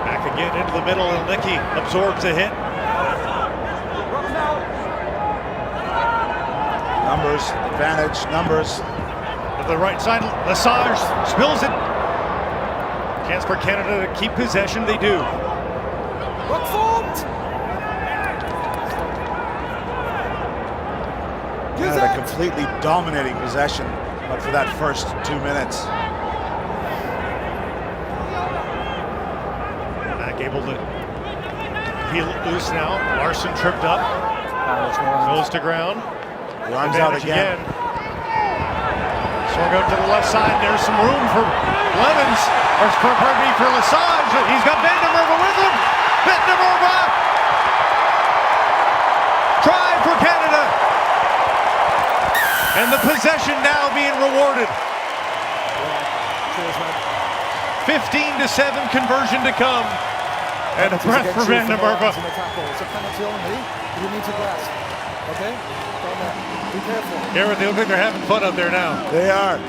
Back again into the middle, and Nicky absorbs a hit. Numbers, advantage, numbers. To the right side, Lesage spills it. Chance for Canada to keep possession, they do. Rock formed! Canada completely dominating possession, but for that first 2 minutes. Back able to peel it loose now. Larson tripped up. Goes to ground. The arms out again. Swung out to the left side. There's some room for Levens, or pardon me, for Lesage. He's got Vandermerva with him. Vandermerva! Try for Canada. And the possession now being rewarded. 15-7 conversion to come. And a breath for Vandermerva. It's a penalty only. You need to grasp. Okay? Be careful. Garrett, they look like they're having fun out there now. They are.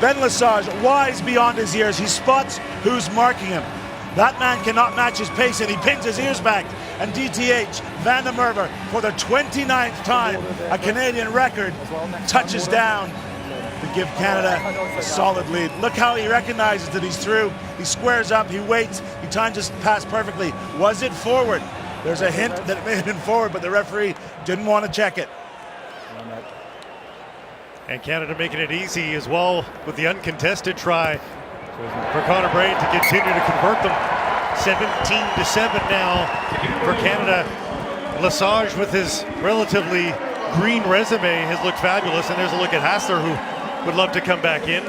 Ben Lesage, wise beyond his years. He spots who's marking him. That man cannot match his pace, and he pins his ears back. And DTH, Vandermerva, for the 29th time, a Canadian record, touches down to give Canada a solid lead. Look how he recognizes that he's through. He squares up, he waits, he times his pass perfectly. Was it forward? There's a hint that it may have been forward, but the referee didn't want to check it. And Canada making it easy as well with the uncontested try for Connor Braid to continue to convert them. 17-7 now for Canada. Lesage with his relatively green resume has looked fabulous, and there's a look at Hassler, who would love to come back in.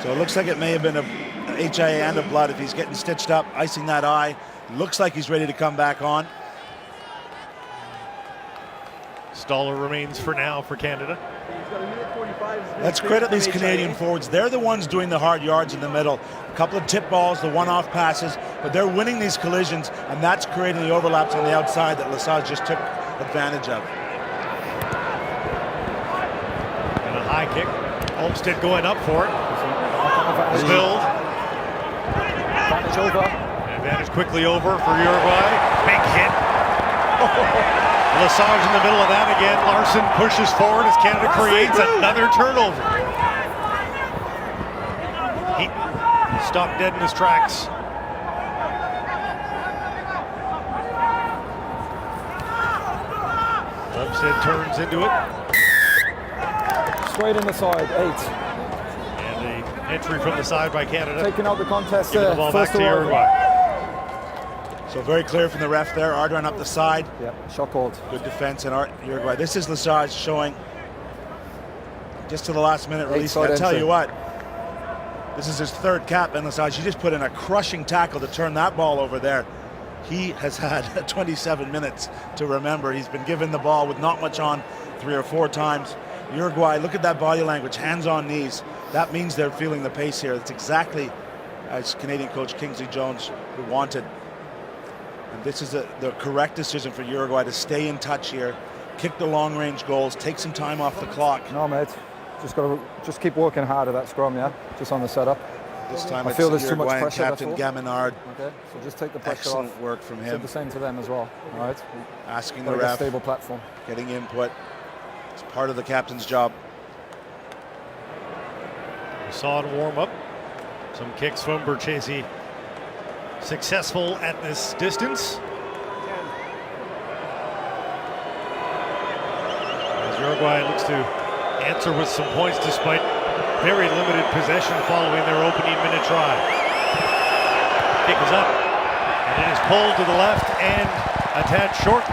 So it looks like it may have been a HIA and a blood if he's getting stitched up, icing that eye. Looks like he's ready to come back on. Stoller remains for now for Canada. Let's credit these Canadian forwards. They're the ones doing the hard yards in the middle. A couple of tip balls, the one-off passes, but they're winning these collisions, and that's creating the overlaps on the outside that Lesage just took advantage of. And a high kick. Olmsted going up for it. Spilled. Advantage over. Advantage quickly over for Uruguay. Big hit. Lesage in the middle of that again. Larson pushes forward as Canada creates another turnover. He stopped dead in his tracks. Olmsted turns into it. Straight in the side, 8. And the entry from the side by Canada. Taking out the contest Giving the ball back first to arrival. Uruguay. So very clear from the ref there. Ardwan up the side. Yep, shot called. Good defense in Uruguay. This is Lesage showing just to the last minute release. I tell you what, This is his third cap, and he just put in a crushing tackle to turn that ball over there. He has had 27 minutes to remember. He's been given the ball with not much on 3 or 4 times. Uruguay, look at that body language, hands on knees. That means they're feeling the pace here. That's exactly as Canadian coach Kingsley Jones wanted. And this is the correct decision for Uruguay to stay in touch here, kick the long-range goals, take some time off the clock. No, mate. Just keep working hard at that scrum, yeah? Just on the setup. This time I feel there's too much Uruguayan pressure. captain Gaminard. Okay, so just take the pressure Excellent off. work from him. Do the same to them as well, all right? Asking the Like a ref, stable platform. getting input. It's part of the captain's job. We saw it warm up. Some kicks from Berchese. Successful at this distance. As Uruguay looks to answer with some points despite very limited possession following their opening minute try. Kick is up, and it is pulled to the left and a tad short.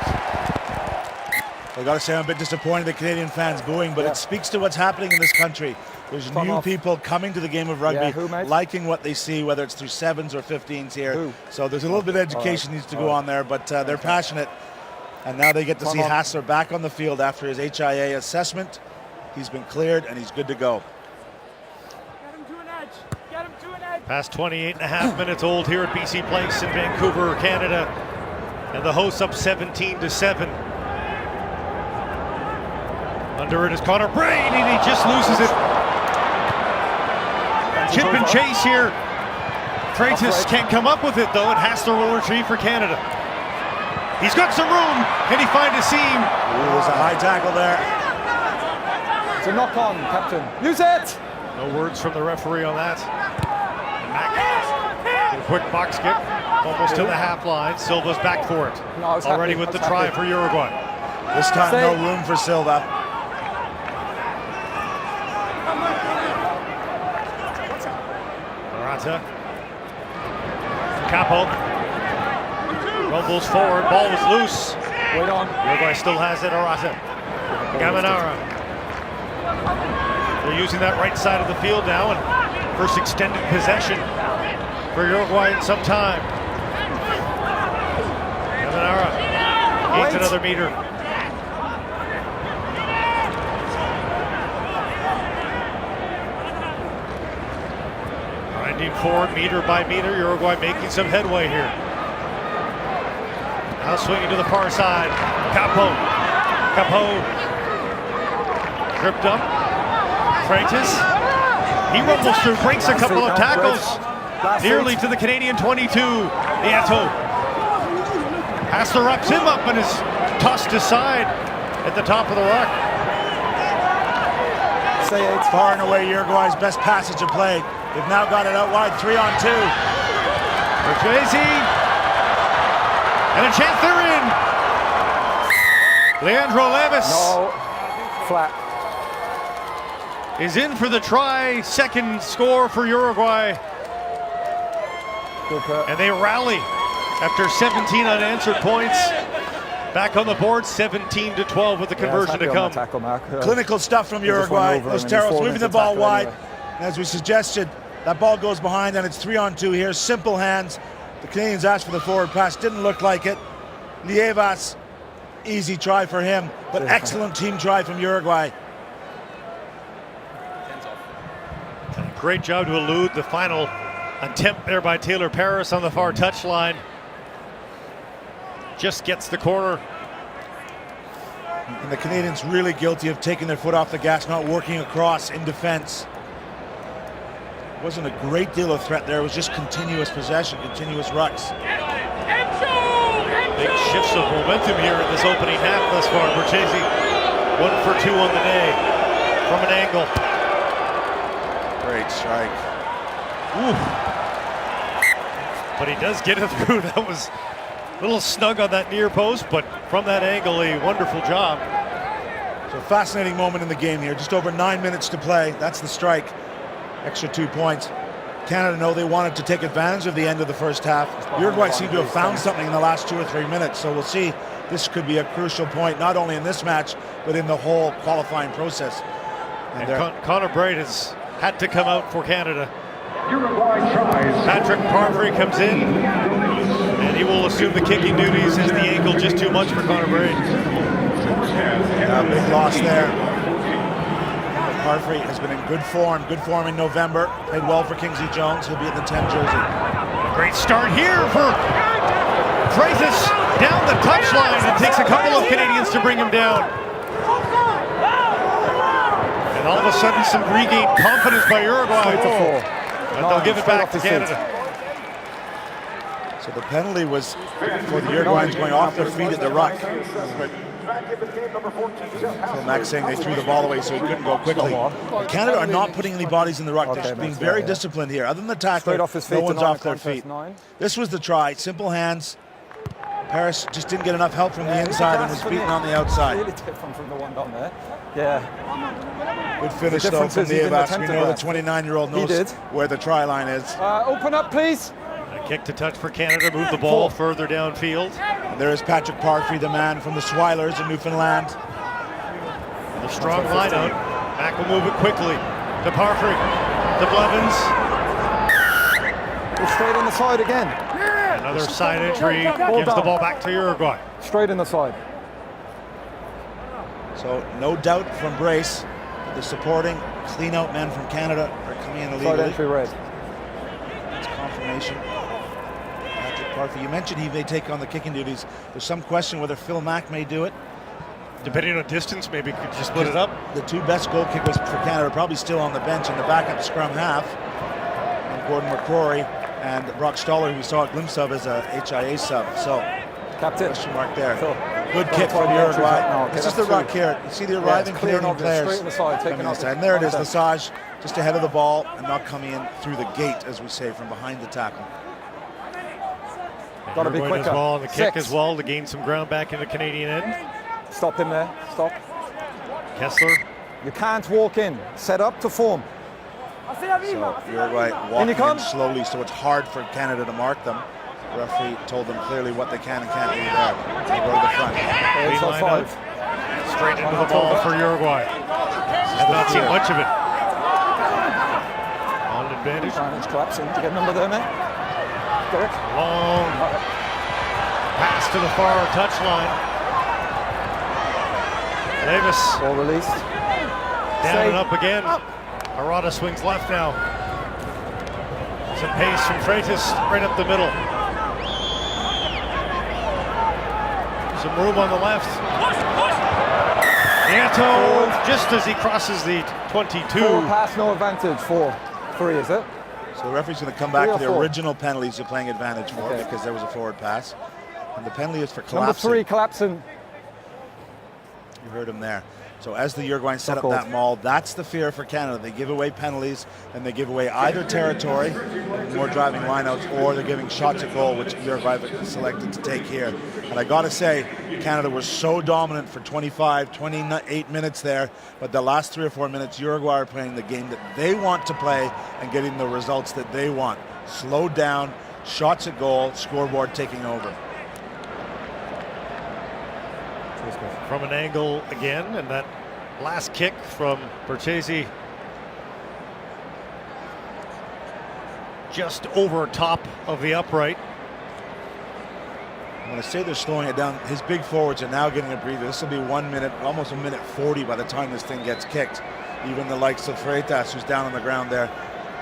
I got to say, I'm a bit disappointed at Canadian fans booing, but it speaks to what's happening in this country. There's new people coming to the game of rugby, liking what they see, whether it's through 7s or 15s here. So there's a little bit of education needs to go on there, but they're passionate. And now they get to see Hassler back on the field after his HIA assessment. He's been cleared, and he's good to go. Past 28.5 minutes old here at BC Place in Vancouver, Canada. And the hosts up 17-7. Under it is Connor Braid, and he just loses it. Chip and chase here. Freitas can't come up with it, though, and Hassler will retrieve for Canada. He's got some room. Can he find a seam? Ooh, there's a high tackle there. It's a knock on, Captain. Use it! No words from the referee on that. Mack, a quick box kick, almost to the half line. Silva's back for it. Already with the try for Uruguay. This time, no room for Silva. Arata. Capo. Rumbles forward, ball was loose. Wait on. Uruguay still has it, Arata. Gaminara. They're using that right side of the field now, and first extended possession for Uruguay in some time. Gaminara gains another meter. Grinding forward meter by meter, Uruguay making some headway here. Now swinging to the far side. Capo. Tripped up. Freitas. He rumbles through, breaks a couple of tackles. Nearly to the Canadian 22. Nieto. Hassler ups him up and is tossed aside at the top of the ruck. Say it's far and away Uruguay's best passage of play. They've now got it out wide, 3-on-2. Berchese. And a chance they're in. Leandro Levis. No, flat. Is in for the try. Second score for Uruguay. And they rally after 17 unanswered points. Back on the board, 17-12 with the conversion to come. Tackle, Clinical stuff from Uruguay. Los Teros moving the ball wide. Anyway. As we suggested, that ball goes behind and it's 3-on-2 here. Simple hands. The Canadians asked for the forward pass. Didn't look like it. Lievas, easy try for him, but excellent team try from Uruguay. Great job to elude the final attempt there by Taylor Paris on the far touchline. Just gets the corner. And the Canadians really guilty of taking their foot off the gas, not working across in defense. Wasn't a great deal of threat there. It was just continuous possession, continuous rucks. Big shifts of momentum here in this opening half thus far. Berchese 1 for 2 on the day from an angle. Great strike. Ooh. But he does get it through. That was a little snug on that near post, but from that angle, a wonderful job. So fascinating moment in the game here. Just over 9 minutes to play. That's the strike. Extra 2 points. Canada know they wanted to take advantage of the end of the first half. Uruguay seemed to have found something in the last 2 or 3 minutes, so we'll see. This could be a crucial point, not only in this match, but in the whole qualifying process. And Connor Braid has had to come out for Canada. Uruguay tries. Patrick Parfrey comes in, and he will assume the kicking duties as the ankle just too much for Connor Braid. Big loss there. Parfrey has been in good form in November. Played well for Kingsley Jones. He'll be in the 10 jersey. Great start here for Freitas down the touchline. It takes a couple of Canadians to bring him down. And all of a sudden, some regained confidence by Uruguay. But they'll give it back to Canada. So the penalty was for the Uruguayans going off their feet at the ruck. Phil Mack saying they threw the ball away so he couldn't go quickly. But Canada are not putting any bodies in the ruck. They're being very disciplined here. Other than the tackler, no one's off their feet. This was the try. Simple hands. Paris just didn't get enough help from the inside and was beaten on the outside. Really different from the one down there. Yeah. Good finish though from the Avas. We know the 29-year-old knows where the try line is. Open up, please. A kick to touch for Canada. Move the ball further downfield. And there is Patrick Parfrey, the man from the Swilers in Newfoundland. A strong line out. Mack will move it quickly to Parfrey. To Blevins. Go straight on the side again. Another side entry. Gives the ball back to Uruguay. Straight in the side. So no doubt from Brace that the supporting clean-out men from Canada are coming in illegally. Side entry red. That's confirmation. Patrick Parfrey, you mentioned he may take on the kicking duties. There's some question whether Phil Mack may do it. Depending on distance, maybe could you split it up? The two best goal kickers for Canada are probably still on the bench in the backup scrum half. And Gordon McCrory and Brock Stoller, who we saw a glimpse of as a HIA sub. So, Captain. Question mark there. Phil. Good kick from Uruguay. No, This is the ruck here. You see the arriving Canadian players. Straight in the side, taking coming off inside. And there it is, Lesage just ahead of the ball and not coming in through the gate, as we say, from behind the tackle. Got to be Uruguay quicker. as well, and the kick as well to gain some ground back in the Canadian end. Stop him there. Stop. Kessler. You can't walk in. Set up to form. So Uruguay walking in slowly, so it's hard for Canada to mark them. The referee told them clearly what they can and can't do there. They go to the front. Clean line out. Straight into the ball for Uruguay. Have not seen much of it. On advantage. Advantage collapsing to get number there, mate. Derek. Long pass to the far touchline. Davis. Ball released. Down and up again. Arata swings left now. Some pace from Freitas right up the middle. Some room on the left. Nieto just as he crosses the 22. 4 pass, no advantage. 4-3, is it? So the referee's going to come back to the 4. original penalties you're playing advantage for because there was a forward pass. And the penalty is for collapsing. Number 3 collapsing. You heard him there. So as the Uruguayans set up that maul, that's the fear for Canada. They give away penalties, and they give away either territory, more driving lineouts, or they're giving shots at goal, which Uruguay selected to take here. And I got to say, Canada was so dominant for 25, 28 minutes there, but the last 3 or 4 minutes, Uruguay are playing the game that they want to play and getting the results that they want. Slowed down, shots at goal, scoreboard taking over. From an angle again, and that last kick from Berchese just over top of the upright. I'm going to say they're slowing it down. His big forwards are now getting a breather. This will be 1 minute, almost a minute 40 by the time this thing gets kicked. Even the likes of Freitas, who's down on the ground there,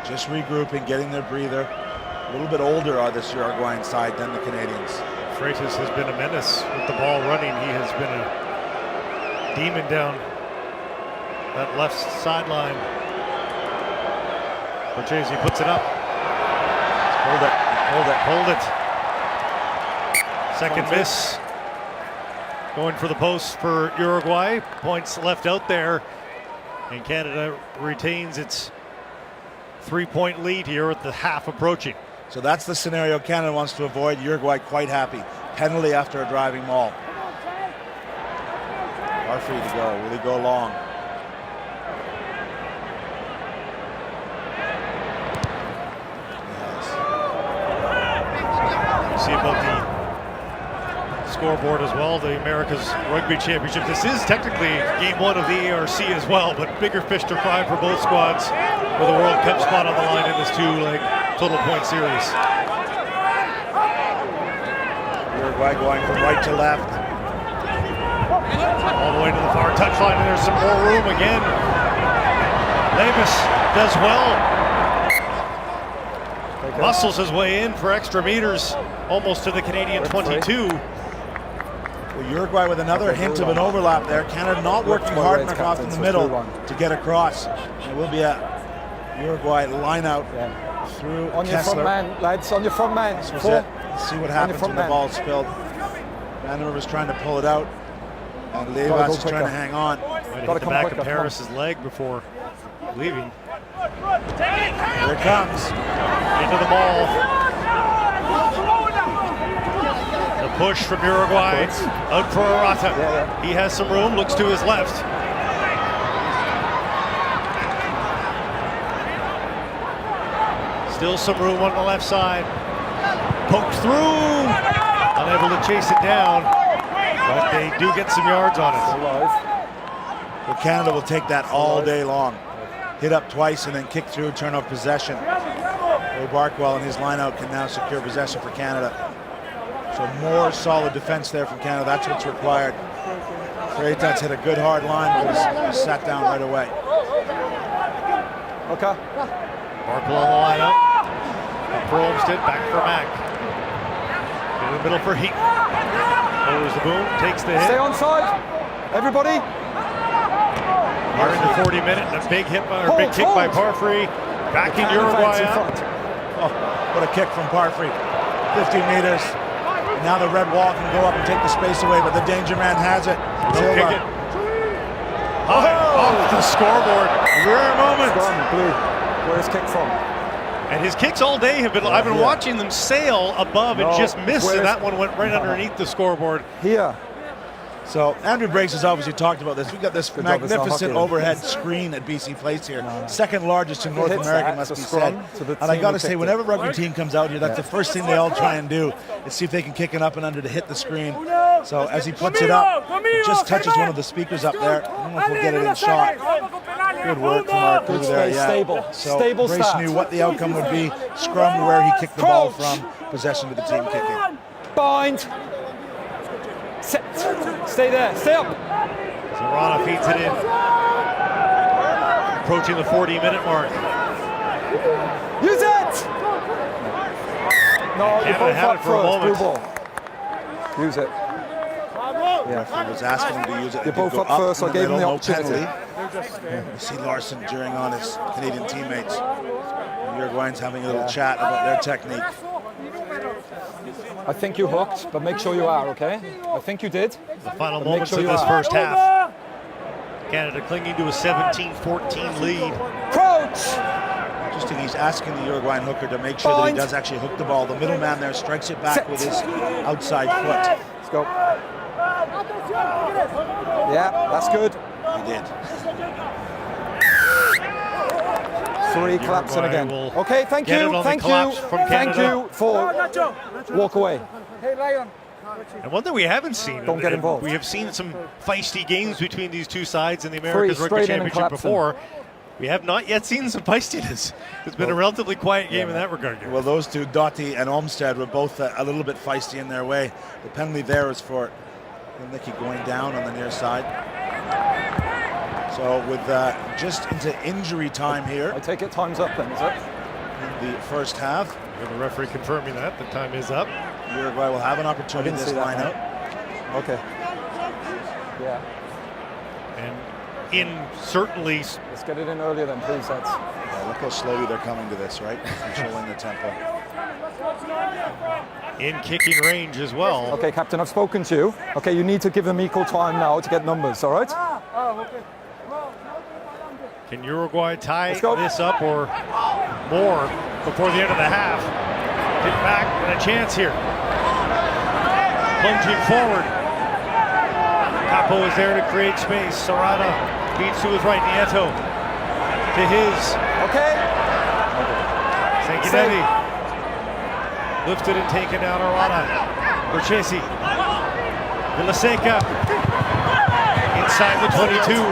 just regrouping, getting their breather. A little bit older are this Uruguayan side than the Canadians. Freitas has been a menace with the ball running. He has been a demon down that left sideline. Berchese puts it up. Hold it. Second miss. Going for the post for Uruguay. Points left out there. And Canada retains its 3-point lead here with the half approaching. So that's the scenario Canada wants to avoid. Uruguay quite happy. Penalty after a driving maul. Are free to go. Will he go long? Yes. See about the scoreboard as well. The America's Rugby Championship. This is technically game 1 of the ARC as well, but bigger fish to fry for both squads with a World Cup spot on the line in this 2-leg total point series. Uruguay going from right to left. All the way to the far touchline, and there's some more room again. Levis does well. Muscles his way in for extra meters, almost to the Canadian 22. Well, Uruguay with another hint of an overlap there. Canada not working hard enough off in the middle to get across. It will be a Uruguay line out through On your Kessler. front man, lads, on your front man. This was it. Let's see what happens when the ball spilled. Vancouver was trying to pull it out, and Leivas is trying to hang on. Might hit the back of Paris's leg before leaving. Here it comes. Into the ball. The push from Uruguay. Out for Arata. He has some room, looks to his left. Still some room on the left side. Pokes through. Unable to chase it down, but they do get some yards on it. Well, Canada will take that all day long. Hit up twice and then kick through, turn off possession. Ray Barkwell and his lineout can now secure possession for Canada. So more solid defense there from Canada. That's what's required. Freitas hit a good hard line, but was sat down right away. Okay. Barkwell on the lineout. Up for Olmsted, back for Mack. In the middle for Heat. Lowers the boom, takes the hit. Stay on side, everybody. We're in the 40-minute, and a big hit by, or big kick by Parfrey. Back in Uruguay. Oh, what a kick from Parfrey. 50 meters. Now the red wall can go up and take the space away, but the danger man has it. He'll kick it. Off the scoreboard. Rare moment. Where's kick from? And his kicks all day have been, I've been watching them sail above and just miss, and that one went right underneath the scoreboard. Here. So Andrew Briggs has obviously talked about this. We've got this magnificent overhead screen at BC Place here. Second largest in North America, must be said. And I got to say, whenever a rugby team comes out here, that's the first thing they all try and do is see if they can kick it up and under to hit the screen. So as he puts it up, it just touches one of the speakers up there. I don't know if we'll get it in shot. Good work from our crew there. Stable. So Stable Grace start. knew what the outcome would be. Scrum to where he kicked the ball from. Possession to the team kicking. Bind. Sit. Stay there. Stay up. Zarana feeds it in. Approaching the 40-minute mark. Use it. No, you both had up it for a first. moment. Blue ball. Use it. Referee was asking him to use it. You're both up first. I gave him the opportunity. You see Larson jeering on his Canadian teammates. The Uruguayans having a little chat about their technique. I think you hooked, but make sure you are, okay? I think you did. The final But moments make sure of this you are. first half. Canada clinging to a 17-14 lead. Approach! Interesting, he's asking the Uruguayan hooker to make sure that he does actually hook the ball. The middleman there strikes it back with his outside foot. Let's go. Yeah, that's good. He did. 3 claps and again. will Okay, thank get it you, on the thank you, collapse from thank Canada. you for walk away. And one thing we haven't seen, Don't get involved. we have seen some feisty games between these two sides in the America's Rugby straight in and Championship collapsing. before. We have not yet seen some feistiness. It's been a relatively quiet game in that regard. Well, those two, Doughty and Olmsted, were both a little bit feisty in their way. The penalty there was for Nicky going down on the near side. So with just into injury time here I take it time's up then, is it? in the first half, And the referee confirming that the time is up. Uruguay will have an opportunity in didn't this see that, lineup. Okay. Yeah. And in certainly Let's get it in earlier then, please, lads. Yeah, look how slowly they're coming to this, right? Controlling the tempo. in kicking range as well. Okay, Captain, I've spoken to you. Okay, you need to give them equal time now to get numbers, all right? Can Uruguay tie Let's go. this up or more before the end of the half? Get back and a chance here. Plunging forward. Capo is there to create space. Serrata feeds to his right. Nieto to his. Okay. Sanguinetti lifted and taken down Arana. Borchesi Villaseca inside the 22.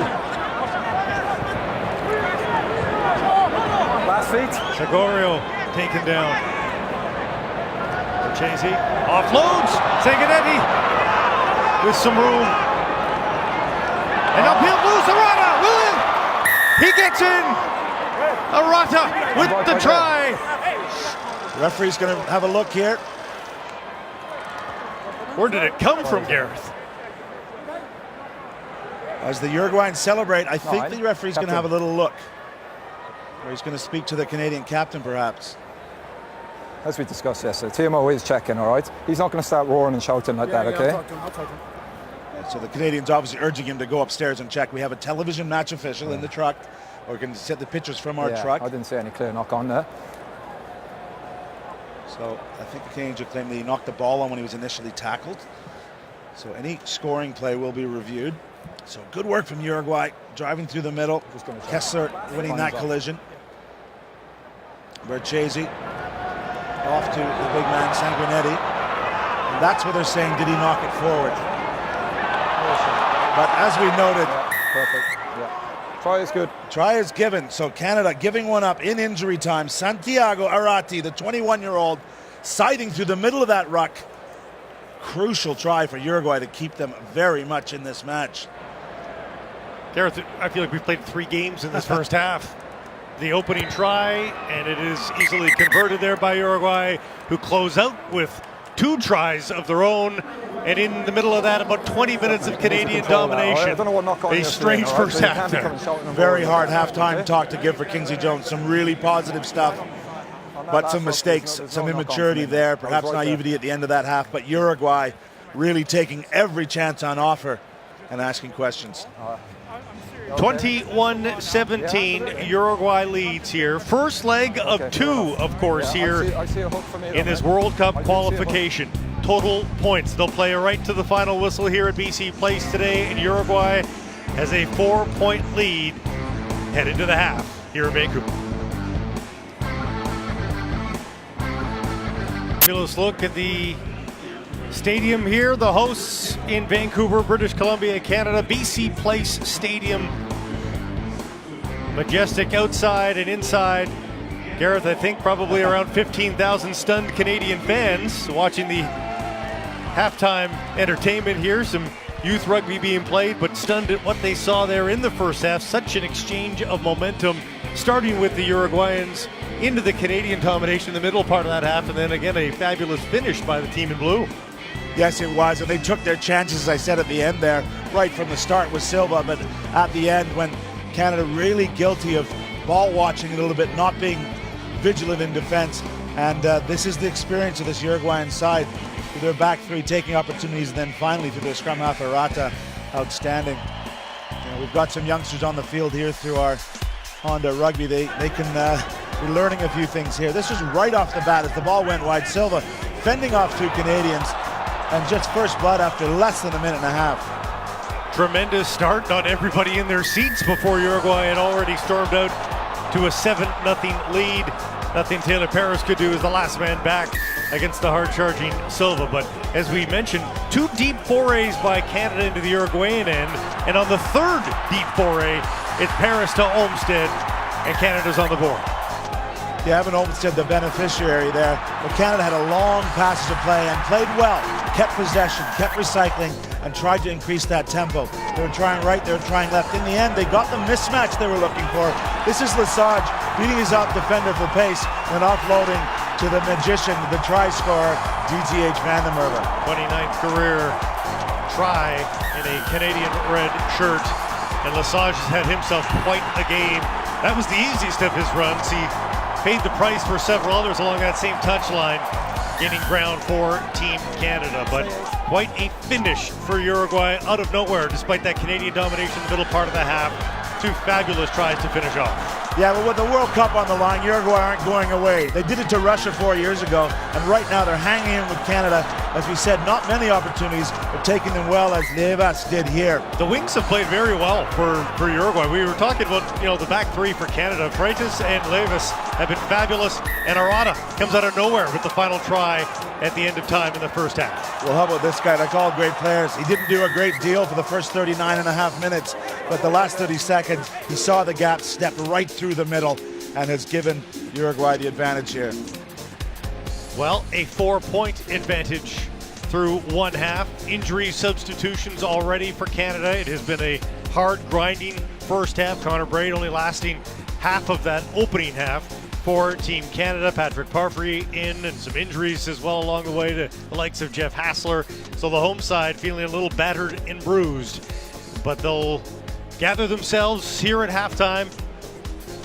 Last feet. Sagorio taken down. Chasey offloads. Sanguinetti with some room. And uphill moves Arata. Will he gets in. Arata with the try. Referee's going to have a look here. Where did it come from, Gareth? As the Uruguayans celebrate, I think the referee's going to have a little look. Or he's going to speak to the Canadian captain, perhaps. As we discussed yesterday, TMO is checking, all right? He's not going to start roaring and shouting like that, okay? I'll talk to him. So the Canadians obviously urging him to go upstairs and check. We have a television match official in the truck, or we can set the pictures from our truck. I didn't see any clear knock on there. So I think the Canadians would claim that he knocked the ball on when he was initially tackled. So any scoring play will be reviewed. So good work from Uruguay, driving through the middle. Kessler winning that collision. Berchese off to the big man Sanguinetti. And that's what they're saying, did he knock it forward? But as we noted, Perfect. Yeah. Try is good. try is given. So Canada giving one up in injury time. Santiago Arati, the 21-year-old, siding through the middle of that ruck. Crucial try for Uruguay to keep them very much in this match. Gareth, I feel like we've played 3 games in this first half. The opening try, and it is easily converted there by Uruguay, who close out with 2 tries of their own. And in the middle of that, about 20 minutes of Canadian domination. I don't know what knock on A strange first half there. Very hard halftime talk to give for Kingsley Jones. Some really positive stuff, but some mistakes, some immaturity there, perhaps naivety at the end of that half. But Uruguay really taking every chance on offer and asking questions. 21-17, Uruguay leads here. First leg of 2, of course, here in this World Cup qualification. Total points. They'll play right to the final whistle here at BC Place today, and Uruguay has a 4-point lead headed to the half here in Vancouver. Let's look at the stadium here. The hosts in Vancouver, British Columbia, Canada, BC Place Stadium. Majestic outside and inside. Gareth, I think probably around 15,000 stunned Canadian fans watching the halftime entertainment here. Some youth rugby being played, but stunned at what they saw there in the first half. Such an exchange of momentum, starting with the Uruguayans into the Canadian domination in the middle part of that half, and then again a fabulous finish by the team in blue. Yes, it was, and they took their chances, as I said at the end there, right from the start with Silva, but at the end when Canada really guilty of ball watching a little bit, not being vigilant in defense, and this is the experience of this Uruguayan side. Their back 3 taking opportunities, and then finally through their scrum half, Arata, outstanding. We've got some youngsters on the field here through our Honda Rugby. They can be learning a few things here. This was right off the bat as the ball went wide. Silva fending off 2 Canadians, and just first blood after less than a minute and a half. Tremendous start, not everybody in their seats before Uruguay had already stormed out to a 7-0 lead. Nothing Taylor Paris could do as the last man back against the hard-charging Silva. But as we mentioned, 2 deep forays by Canada into the Uruguayan end, and on the 3rd deep foray, it's Paris to Olmsted, and Canada's on the board. Yeah, Evan Olmsted, the beneficiary there. But Canada had a long passage of play and played well, kept possession, kept recycling, and tried to increase that tempo. They were trying right, they were trying left. In the end, they got the mismatch they were looking for. This is Lesage beating his off defender for pace and offloading to the magician, the try scorer, DTH Van der Merwe. 29th career try in a Canadian red shirt, and Lesage has had himself quite a game. That was the easiest of his runs. He paid the price for several others along that same touchline, gaining ground for Team Canada. But quite a finish for Uruguay out of nowhere, despite that Canadian domination in the middle part of the half. 2 fabulous tries to finish off. Yeah, but with the World Cup on the line, Uruguay aren't going away. They did it to Russia 4 years ago, and right now they're hanging in with Canada. As we said, not many opportunities, but taking them well, as Levas did here. The wings have played very well for Uruguay. We were talking about, the back three for Canada. Freitas and Levis have been fabulous, and Arata comes out of nowhere with the final try at the end of time in the first half. Well, how about this guy? Like all great players, he didn't do a great deal for the first 39 and a half minutes, but the last 30 seconds, he saw the gap, stepped right through the middle, and has given Uruguay the advantage here. Well, a 4-point advantage through one half. Injury substitutions already for Canada. It has been a hard, grinding first half. Connor Braid only lasting half of that opening half for Team Canada. Patrick Parfrey in, and some injuries as well along the way to the likes of Jeff Hassler. So the home side feeling a little battered and bruised, but they'll gather themselves here at halftime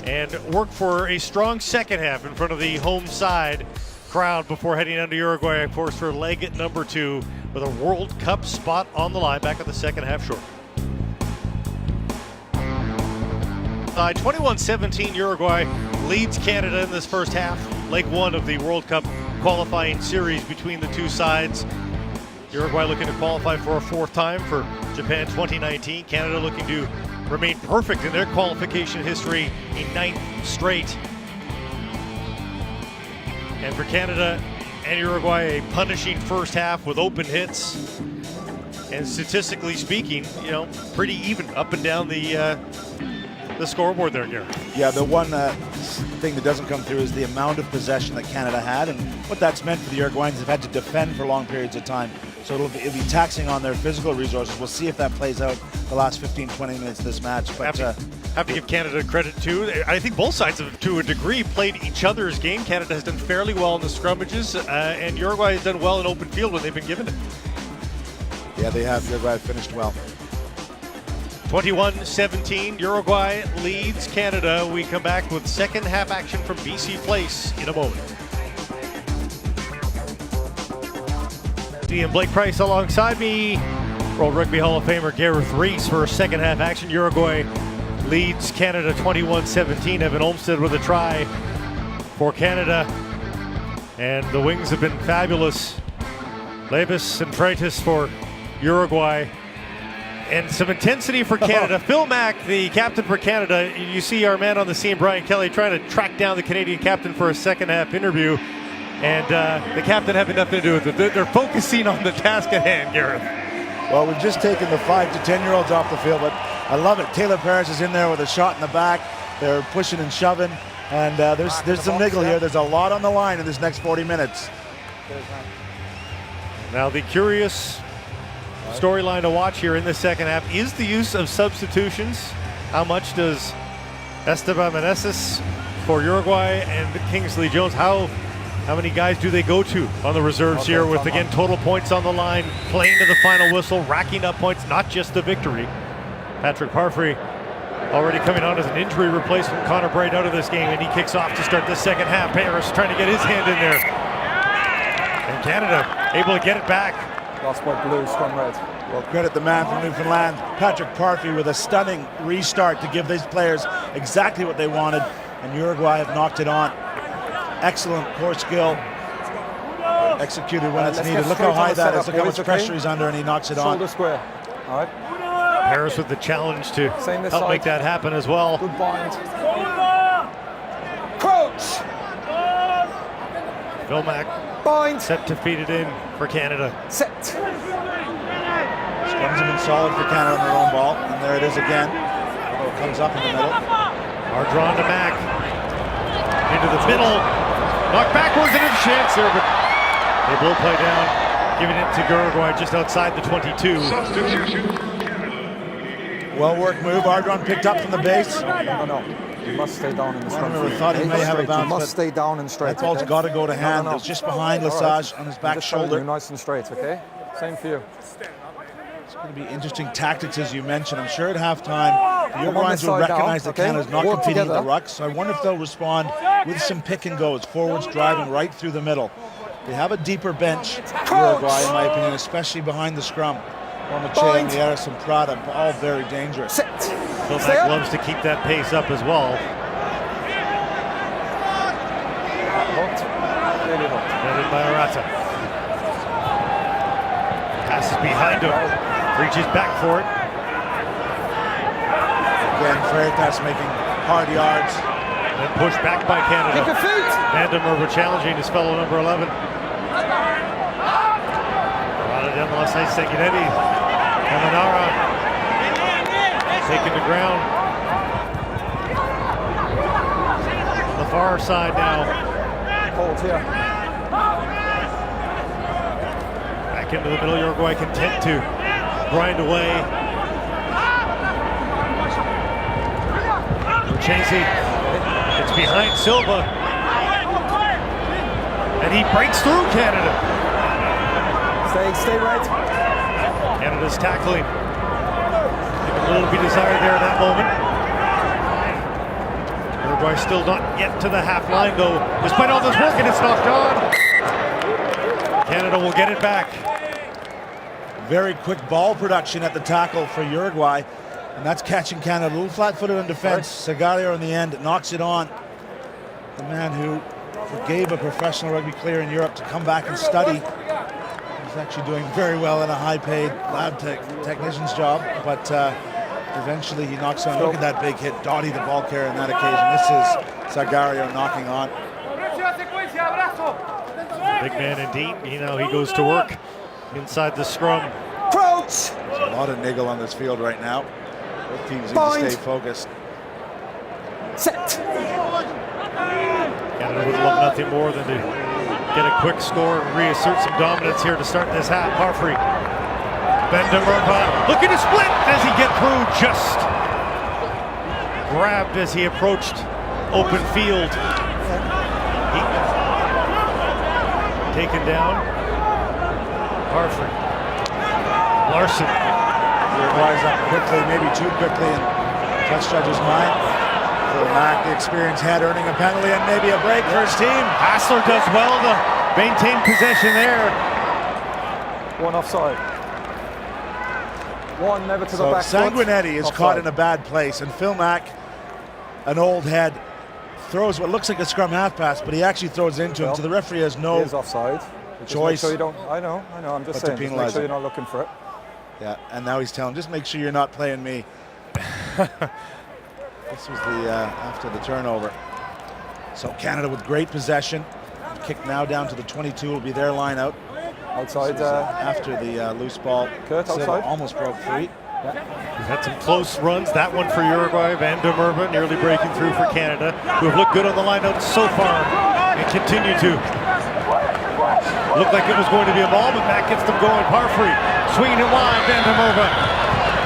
and work for a strong second half in front of the home side crowd before heading down to Uruguay, of course, for leg number 2 with a World Cup spot on the line. Back at the second half short. 21-17, Uruguay leads Canada in this first half. Leg 1 of the World Cup qualifying series between the two sides. Uruguay looking to qualify for a 4th time for Japan 2019. Canada looking to remain perfect in their qualification history, a 9th straight. And for Canada and Uruguay, a punishing first half with open hits. And statistically speaking, pretty even up and down the scoreboard there, Garrett. Yeah, the one thing that doesn't come through is the amount of possession that Canada had, and what that's meant for the Uruguayans. They've had to defend for long periods of time, so it'll be taxing on their physical resources. We'll see if that plays out the last 15-20 minutes of this match. But have to give Canada credit too. I think both sides have, to a degree, played each other's game. Canada has done fairly well in the scrummages, and Uruguay has done well in open field when they've been given it. Yeah, they have. Uruguay finished well. 21-17, Uruguay leads Canada. We come back with second half action from BC Place in a moment. Ian Blake Price alongside me. World Rugby Hall of Famer Gareth Rees for second half action. Uruguay leads Canada 21-17. Evan Olmsted with a try for Canada. And the wings have been fabulous. Levis and Freitas for Uruguay. And some intensity for Canada. Phil Mack, the captain for Canada. You see our man on the scene, Brian Kelly, trying to track down the Canadian captain for a second half interview. And the captain having nothing to do with it. They're focusing on the task at hand, Gareth. Well, we've just taken the 5 to 10-year-olds off the field, but I love it. Taylor Paris is in there with a shot in the back. They're pushing and shoving. And there's some niggle here. There's a lot on the line in this next 40 minutes. Now the curious storyline to watch here in the second half is the use of substitutions. How much does Esteban Meneses for Uruguay and Kingsley Jones, how many guys do they go to on the reserves here with, again, total points on the line, playing to the final whistle, racking up points, not just the victory. Patrick Parfrey already coming on as an injury replacement. Connor Braid out of this game, and he kicks off to start the second half. Paris trying to get his hand in there. And Canada able to get it back. Lost by blue, scrum red. Well, credit the man from Newfoundland, Patrick Parfrey, with a stunning restart to give these players exactly what they wanted, and Uruguay have knocked it on. Excellent core skill, executed when it's needed. Look how high that is. Look how much pressure he's under, and he knocks it on. Shoulder square. All right. Paris with the challenge to help make that happen as well. Good bind. Crouch. Phil Mack bind. Set to feed it in for Canada. Set. Scrums have been solid for Canada on their own ball, and there it is again. Although it comes up in the middle. Are drawn to Mack. Into the middle. Knocked backwards and a chance there, but they blow play down, giving it to Uruguay just outside the 22. Well worked move. Ardron picked up from the base. No. You must stay down in the scrum. I thought he may have a bounce. You must stay down and straight. That ball's got to go to hand. It's just behind Lesage on his back shoulder. Nice and straight, okay? Same for you. It's going to be interesting tactics, as you mentioned. I'm sure at halftime, the Uruguayans will recognize that Canada's not competing at the ruck, so I wonder if they'll respond with some pick and goes, forwards driving right through the middle. They have a deeper bench, Uruguay, in my opinion, especially behind the scrum. Ormache, Lieras, and Prada, all very dangerous. Phil Mack loves to keep that pace up as well. hooked. Really hooked. Headed by Arata. Passes behind him. Reaches back for it. Again, Freitas making hard yards. Then pushed back by Canada. Keep your feet! Vandermeer challenging his fellow number 11. Arata down the left side, Sanguinetti. Kaminara taking the ground. The far side now. Hold here. Back into the middle, Uruguay content to grind away. Chasey, it's behind Silva. And he breaks through Canada. Stay right. Canada's tackling. A little to be desired there in that moment. Uruguay still not yet to the half line though. Despite all this work, and it's knocked on. Canada will get it back. Very quick ball production at the tackle for Uruguay. And that's catching Canada a little flat-footed on defense. Sagario in the end knocks it on. The man who forgave a professional rugby player in Europe to come back and study. He's actually doing very well in a high-paid lab technician's job, but eventually he knocks on. Look at that big hit. Doughty, the ball carrier, on that occasion. This is Sagario knocking on. Big man indeed. You know, he goes to work inside the scrum. Crouch! There's a lot of niggle on this field right now. Both teams need to stay focused. Set! Canada would love nothing more than to get a quick score and reassert some dominance here to start this half. Parfrey. Vandermeer looking to split. Does he get through? Just grabbed as he approached open field. Taken down. Parfrey. Larson. Uruguay's up quickly, maybe too quickly, and touch judge's mind. So Mac, the experienced head, earning a penalty and maybe a break for his team. Hassler does well to maintain possession there. One offside. One never to the So back foot. Sanguinetti is Offside. caught in a bad place, and Phil Mack, an old head, throws what looks like a scrum half pass, but he actually throws into him. So the referee has no He is offside. Just choice. Make sure you don't. I know. I'm just But to saying. Just penalise make sure him. you're not looking for it. Yeah, and now he's telling him, just make sure you're not playing me. This was the after the turnover. So Canada with great possession. Kick now down to the 22 will be their line out. Outside. After the loose ball. Kurt, Silva outside. almost broke free. We've had some close runs. That one for Uruguay. Vandermeer nearly breaking through for Canada, who have looked good on the line-out so far and continue to. Looked like it was going to be a ball, but Matt gets them going. Parfrey swinging it wide. Vandermeer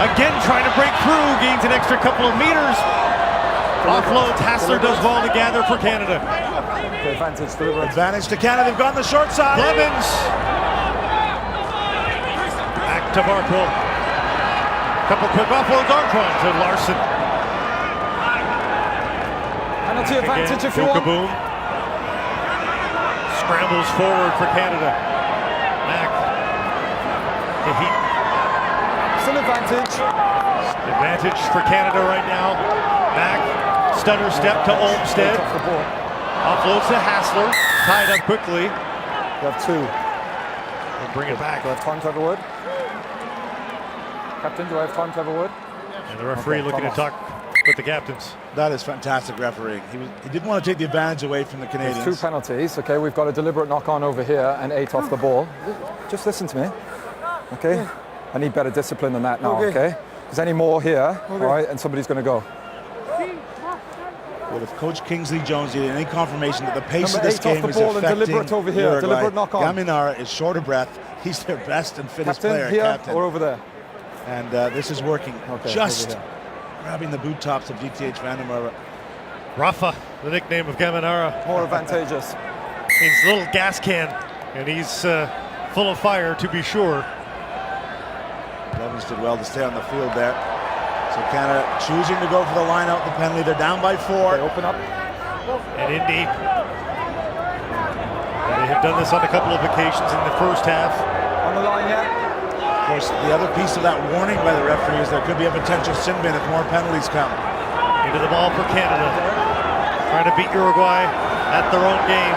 again trying to break through. Gains an extra couple of meters. Offloads. Hassler does well to gather for Canada. Okay, advantage deliberate. Advantage to Canada. They've gone the short side. Blevins. Back to Barkwill. Couple quick offloads. Armstrong to Larson. Penalty advantage if you want. Boom. Scrambles forward for Canada. Mack. The heat. Still advantage. Advantage for Canada right now. Mack. Stutter step to Olmstead. Off the ball. Offloads to Hassler. Tied up quickly. You have two. We'll bring it back. Do I have time to have a word? Captain, do I have time to have a word? And the referee looking to talk with the captains. That is fantastic refereeing. He didn't want to take the advantage away from the Canadians. There's two penalties, okay? We've got a deliberate knock-on over here and 8 off the ball. Just listen to me, okay? I need better discipline than that now, okay? There's any more here, all right, and somebody's going to go. Well, if Coach Kingsley Jones needed any confirmation that the pace Number of this 8 off game the is ball and affecting deliberate over here, Uruguay, deliberate knock-on. Kaminara is short of breath. He's their best and fittest Captain, player, here captain. or over there? And this is working. Okay, just over here. grabbing the boot tops of DTH Vandermeer. Rafa, the nickname of Gaminara. More advantageous. He's a little gas can, and he's full of fire to be sure. Blevins did well to stay on the field there. So Canada choosing to go for the line out the penalty. They're down by 4. Okay, open up. And indeed, they have done this on a couple of occasions in the first half. On the line yet? Of course, the other piece of that warning by the referee is there could be a potential sin bin if more penalties come. Into the ball for Canada. Trying to beat Uruguay at their own game.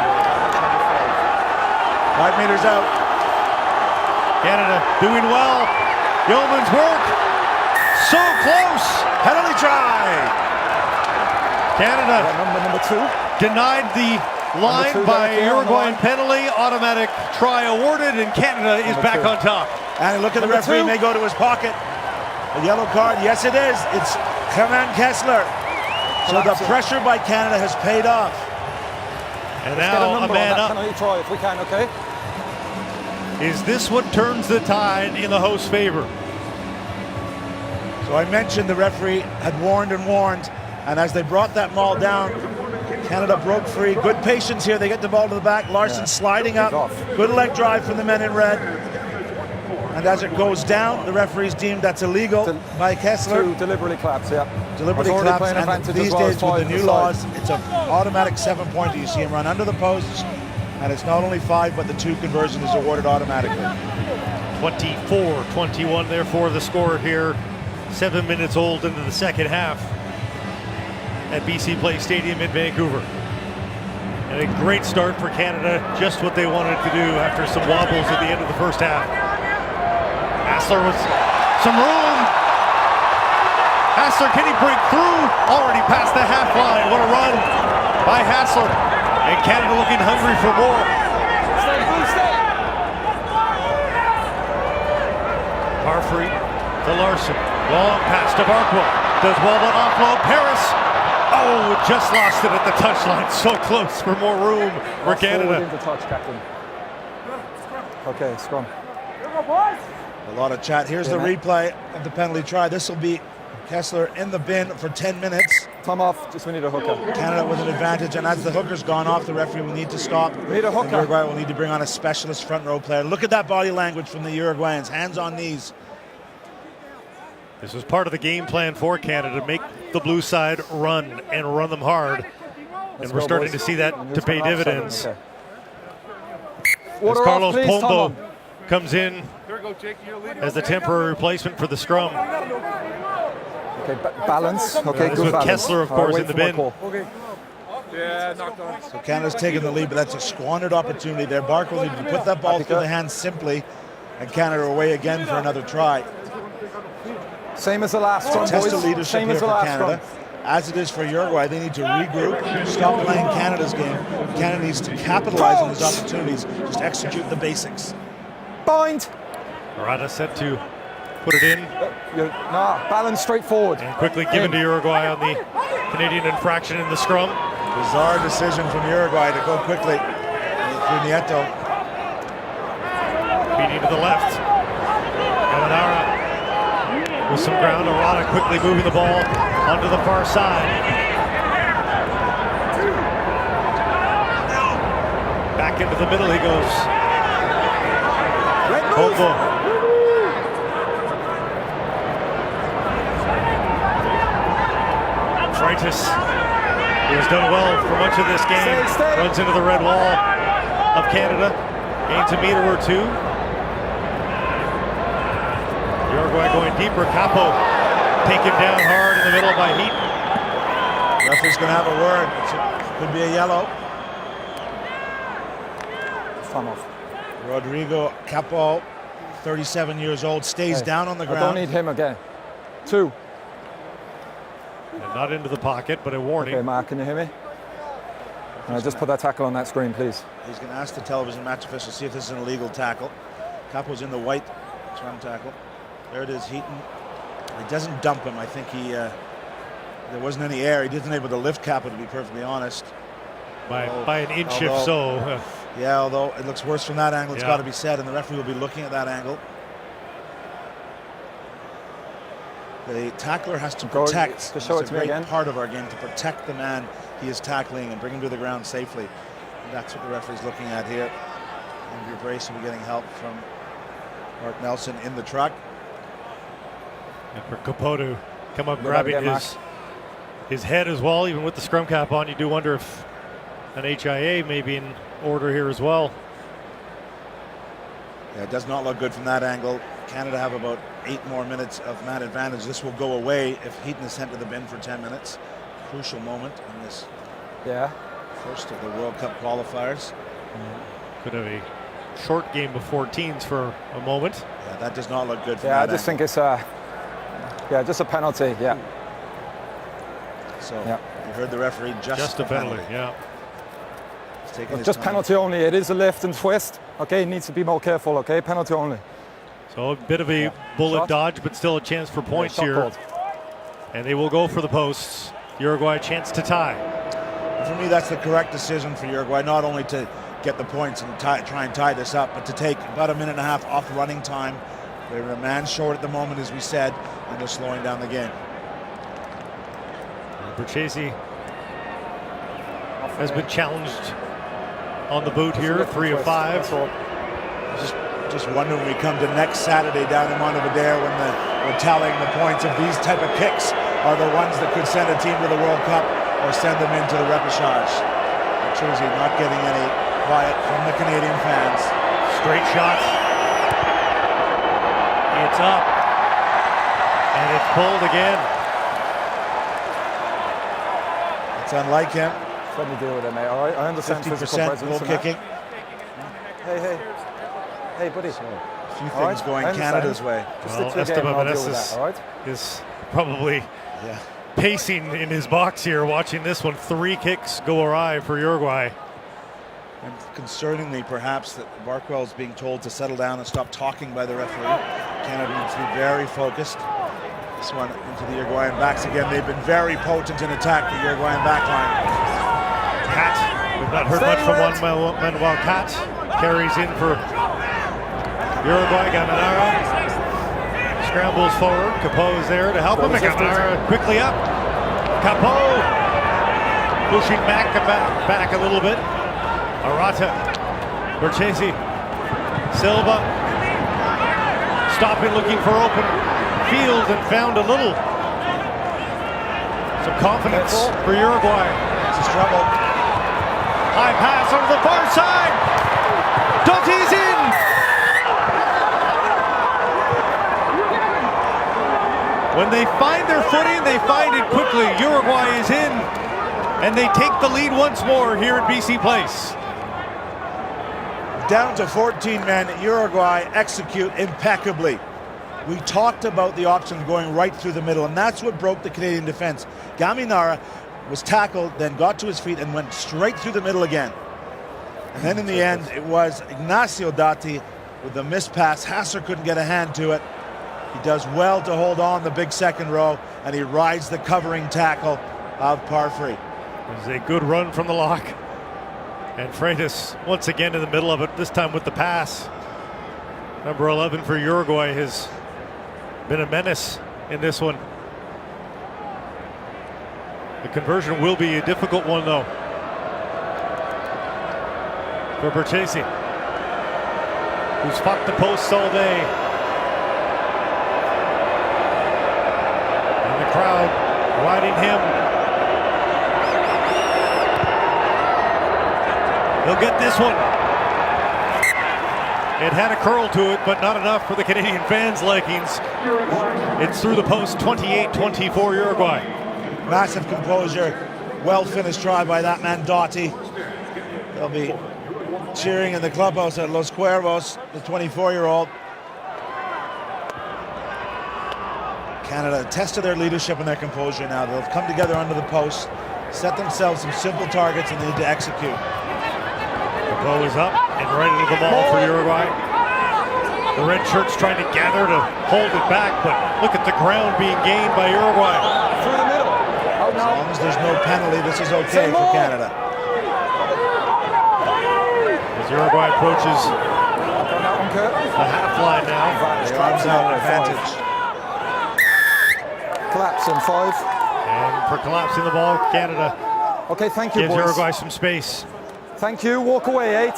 5 meters out. Canada doing well. Yeoman's work. So close. Penalty try. Canada Number 2. denied the line two by back here on the Uruguayan line. penalty. Automatic try awarded, and Canada is Number back 2. on top. And look at the Number referee, 2. may go to his pocket. A yellow card, yes it is. It's Herman Kessler. So the pressure by Canada has paid off. And Get a now a number on man that up. penalty try if we can, okay? Is this what turns the tide in the host's favor? So I mentioned the referee had warned and warned, and as they brought that maul down, Canada broke free. Good patience here. They get the ball to the back. Larson sliding up. Off. Good leg drive from the men in red. And as it goes down, the referee's deemed that's illegal by Kessler. 2 deliberately claps, yeah. Deliberately Already claps, playing and advantage these as well as days with the five new aside. laws, it's an automatic 7-pointer. You see him run under the posts, and it's not only 5, but the 2 conversion is awarded automatically. 24-21 therefore the score here. 7 minutes old into the second half at BC Place Stadium in Vancouver. And a great start for Canada, just what they wanted to do after some wobbles at the end of the first half. Hassler with some room. Hassler, can he break through? Already past the half line. What a run by Hassler. And Canada looking hungry for more. Parfrey to Larson. Long pass to Barkwell. Does well to offload. Paris. Oh, just lost it at the touchline. So close for more room for Canada. Into touch, Captain. Okay, scrum. A lot of chat. Here's the replay of the penalty try. This will be Kessler in the bin for 10 minutes. Time off, just we need a hooker. Canada with an advantage, and as the hooker's gone off, the referee will need to stop. We need a hooker. And Uruguay will need to bring on a specialist front row player. Look at that body language from the Uruguayans. Hands on knees. This was part of the game plan for Canada to make the blue side run and run them hard. And we're starting to see that to pay dividends. Okay. As Carlos please, Pombo Tom. comes in as the temporary replacement for the scrum. Okay, balance. Okay, This good with balance. Kessler, of All right, course, wait in the for my bin. call. So Canada's taking the lead, but that's a squandered opportunity there. Barker will need to put that ball through the hands simply, and Canada away again for another try. Same as the last scrum, Test boys. of leadership Same here as the for last Canada. scrum. As it is for Uruguay, they need to regroup, stop playing Canada's game. Canada needs to capitalize on these opportunities, just execute the basics. Bind. Murata set to put it in Balance straight forward. and quickly given to Uruguay on the Canadian infraction in the scrum. Bizarre decision from Uruguay to go quickly through Nieto. Beating to the left. Galadara with some ground. Arata quickly moving the ball onto the far side. Back into the middle he goes. Pombo. Freitas, who has done well for much of this game, Stay. runs into the red wall of Canada. Gains a meter or two. Uruguay going deeper. Capo taken down hard in the middle by Heaton. Referee's going to have a word. Could be a yellow. Time off. Rodrigo Capo, 37 years old, stays down on the I ground. don't need him again. 2. And not into the pocket, but a warning. Okay, Mark, can you hear me? Just put that tackle on that screen, please. He's going to ask the television match official, see if this is an illegal tackle. Capo's in the white scrum tackle. There it is, Heaton. He doesn't dump him. I think there wasn't any air. He wasn't able to lift Capo, to be perfectly honest. By an inch if so. Yeah, although it looks worse from that angle, it's Yeah. got to be said, and the referee will be looking at that angle. The tackler has to Go, protect. just show It's it a to me great again. part of our game, to protect the man he is tackling and bring him to the ground safely. And that's what the referee's looking at here. Andrew Brace will be getting help from Mark Nelson in the truck. And for Capo to come up Go grabbing again, his head as well, even with the scrum cap on, you do wonder if an HIA may be in order here as well. Yeah, it does not look good from that angle. Canada have about 8 more minutes of man advantage. This will go away if Heaton is sent to the bin for 10 minutes. Crucial moment in this Yeah. first of the World Cup qualifiers. Could have a short game of 14s for a moment. Yeah, that does not look good for Yeah, I that just angle. think it's just a penalty. Yeah. So Yeah. you heard the referee, just a penalty. Yeah. He's taking his Just time. penalty only. It is a lift and twist. Okay, he needs to be more careful. Okay, penalty only. So a bit of a bullet Shot. dodge, but still a chance for points Shot here. called. And they will go for the posts. Uruguay chance to tie. For me, that's the correct decision for Uruguay, not only to get the points and try and tie this up, but to take about a minute and a half off running time. They're a man short at the moment, as we said, and they're slowing down the game. Berchese has been challenged on the boot here, 3 of 5. Just wondering when we come to next Saturday down in Montevideo when we're tallying the points of these type of kicks are the ones that could send a team to the World Cup or send them into the repechage. Berchese not getting any quiet from the Canadian fans. Straight shot. It's up. And it's pulled again. It's unlike him. Let me deal with it, mate. All right, I understand physical 50% presence. goal and that. kicking. Hey, buddy. A few All things right, going I understand. Canada's way. Just Well, stick to your game and I'll deal with Esteban that, all right? is probably Yeah. pacing in his box here, watching this one. 3 kicks go awry for Uruguay. And concerningly, perhaps, that Barkwell's being told to settle down and stop talking by the referee. Canada needs to be very focused. This one into the Uruguayan backs again. They've been very potent in attack, the Uruguayan backline. Cat, we've not heard much from Manuel Cat. Carries in for Uruguay. Gaminara scrambles forward. Capo is there to help him. Gaminara quickly up. Capo pushing back a little bit. Arata, Berchese, Silva, stopping, looking for open field and found a little. Some confidence for Uruguay. It's a struggle. High pass over the far side. Doty's in. When they find their footing, they find it quickly. Uruguay is in, and they take the lead once more here at BC Place. Down to 14 men, Uruguay execute impeccably. We talked about the option going right through the middle, and that's what broke the Canadian defense. Gaminara was tackled, then got to his feet and went straight through the middle again. And then in the end, it was Ignacio Doty with the missed pass. Hasser couldn't get a hand to it. He does well to hold on the big second row, and he rides the covering tackle of Parfrey. It was a good run from the lock. And Freitas once again in the middle of it, this time with the pass. Number 11 for Uruguay has been a menace in this one. The conversion will be a difficult one, though, for Berchese, who's fought the posts all day. And the crowd riding him. He'll get this one. It had a curl to it, but not enough for the Canadian fans' likings. It's through the post, 28-24 Uruguay. Massive composure, well finished try by that man Doty. They'll be cheering in the clubhouse at Los Cuervos, the 24-year-old. Canada tested their leadership and their composure now. They'll come together under the post, set themselves some simple targets, and they need to execute. Capo is up and right into the ball for Uruguay. The red shirts trying to gather to hold it back, but look at the ground being gained by Uruguay. Through the middle. Out As now. long as there's no penalty, this is okay for Canada. As Uruguay approaches On that one, Kurt. the half line now. The arms out advantage. Collapse in 5. And for collapsing the ball, Canada Okay, thank you, gives boys. Uruguay some space. Thank you. Walk away, 8.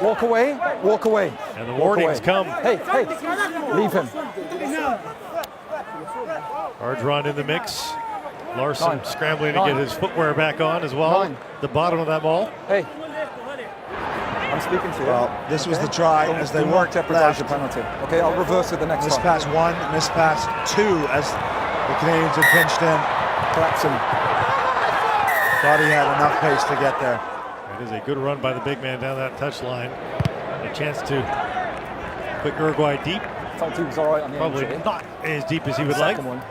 Walk away. Walk away. And the Walk warnings away. come. Hey, leave him. Arjron in the mix. Larson 9. scrambling to 9. get his footwear back on as well. 9. The bottom of that ball. Hey, I'm speaking to you. Well, this was the try as they do not worked jeopardize left. your penalty. Okay, I'll reverse it the next Miss time. pass 1, miss pass 2 as the Canadians had pinched in. Collapsing. Thought he had enough pace to get there. It is a good run by the big man down that touchline. A chance to put Uruguay deep. Felt he was all right on the Probably entry. not as deep as he would like. Second one.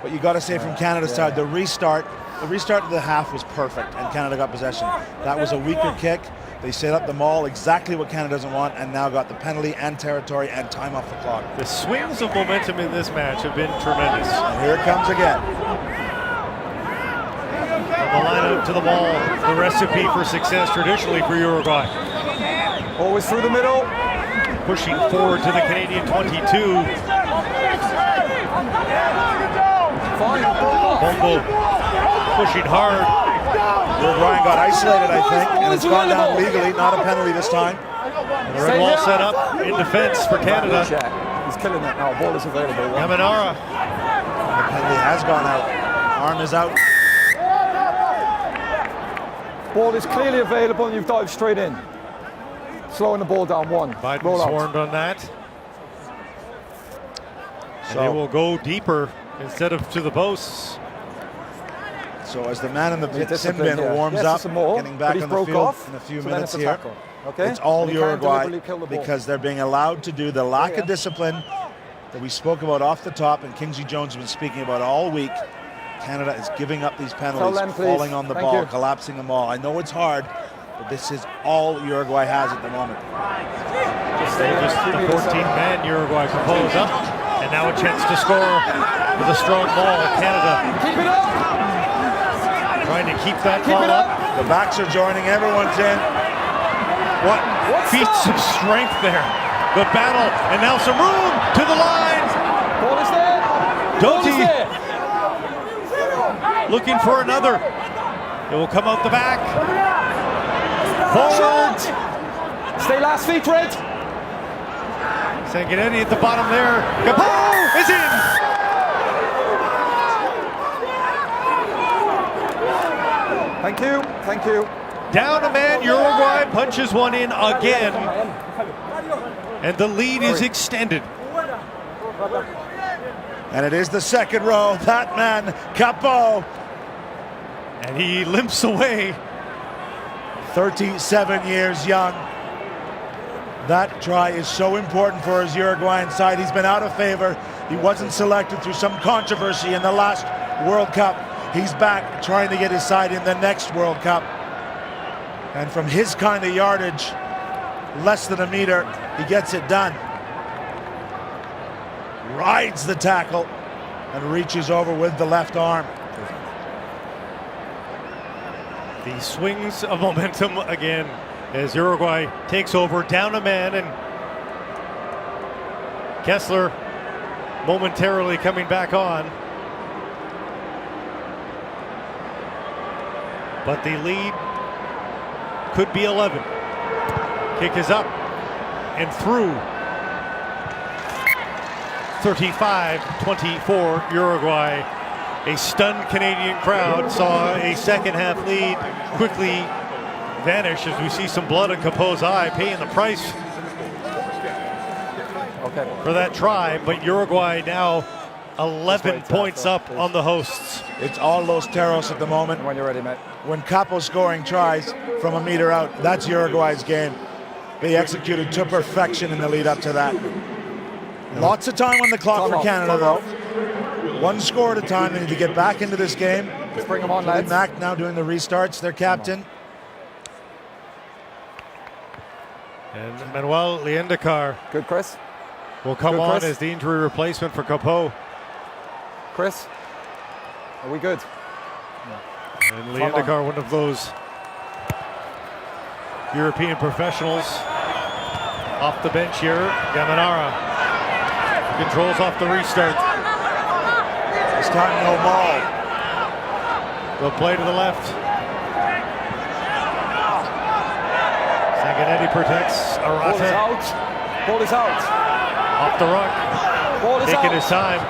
But you got to say, from Canada's side, the restart of the half was perfect, and Canada got possession. That was a weaker kick. They set up the maul, exactly what Canada doesn't want, and now got the penalty and territory and time off the clock. The swings of momentum in this match have been tremendous. And here it comes again. From the lineup to the ball, the recipe for success traditionally for Uruguay. Always through the middle. Pushing forward to the Canadian 22. Fine. Bombo pushing hard. Uruguay got isolated, I think, and it's gone down legally, not a penalty this time. The red wall set up in defense for Canada. Check. He's killing it now. Ball is available. Yamanara. The penalty has gone out. Arm is out. Ball is clearly available and you've dived straight in. Slowing the ball down one. Biden's Roll out. warned on that. And So- they will go deeper instead of to the posts. So as the man in the sin Discipline bin here. warms Yes, up, some more, getting but back he's on the broke field off, in a few so then minutes it's a here, tackle. Okay? it's all And he can't Uruguay deliberately kill the ball. because they're being allowed to do the lack of discipline that we spoke about off the top, and Kingsley Jones has been speaking about all week. Canada is giving up these penalties, Len, please. falling on the Thank ball, you. collapsing the ball. I know it's hard, but this is all Uruguay has at the moment. Just the 14-man Uruguay propose up. And now a chance to score with a strong ball. Canada Keep it up! trying to keep that Keep ball it up. up! The backs are joining, everyone's in. What What's feats that? of strength there. The battle, and now some room to the line. Ball is there! Ball is Doty there! looking for another. It will come out the back. Forward. Stay last feet, Red! Sanguinetti at the bottom there. Capo is in. Thank you, thank you. Down a man, Uruguay punches one in again. And the lead is extended. And it is the second row. That man, Capo, And he limps away. 37 years young. That try is so important for his Uruguayan side. He's been out of favor. He wasn't selected through some controversy in the last World Cup. He's back trying to get his side in the next World Cup. And from his kind of yardage, less than a meter, he gets it done. Rides the tackle and reaches over with the left arm. The swings of momentum again as Uruguay takes over, down a man, and Kessler momentarily coming back on. But the lead could be 11. Kick is up and through. 35-24 Uruguay. A stunned Canadian crowd saw a second half lead quickly vanish as we see some blood in Capo's eye, paying the price for that try. But Uruguay now 11 points up on the hosts. It's all Los Teros at the moment. When you're ready, mate. When Capo's scoring tries from a meter out, that's Uruguay's game. They executed to perfection in the lead up to that. Lots of time on the clock for Canada, though. One score at a time. They need to get back into this game. Let's bring them on, Julie lads. Mack now doing the restarts, their captain. And Manuel Leendekar Good, Chris. will come Good, on Chris. as the injury replacement for Capo. Chris, are we good? And Leendekar, one of those European professionals, off the bench here. Gamanara controls off the restart. This time, no maul. They'll play to the left. Sanguinetti protects Ball is Arata out. Ball is out. off the ruck, Ball is taking out. his time.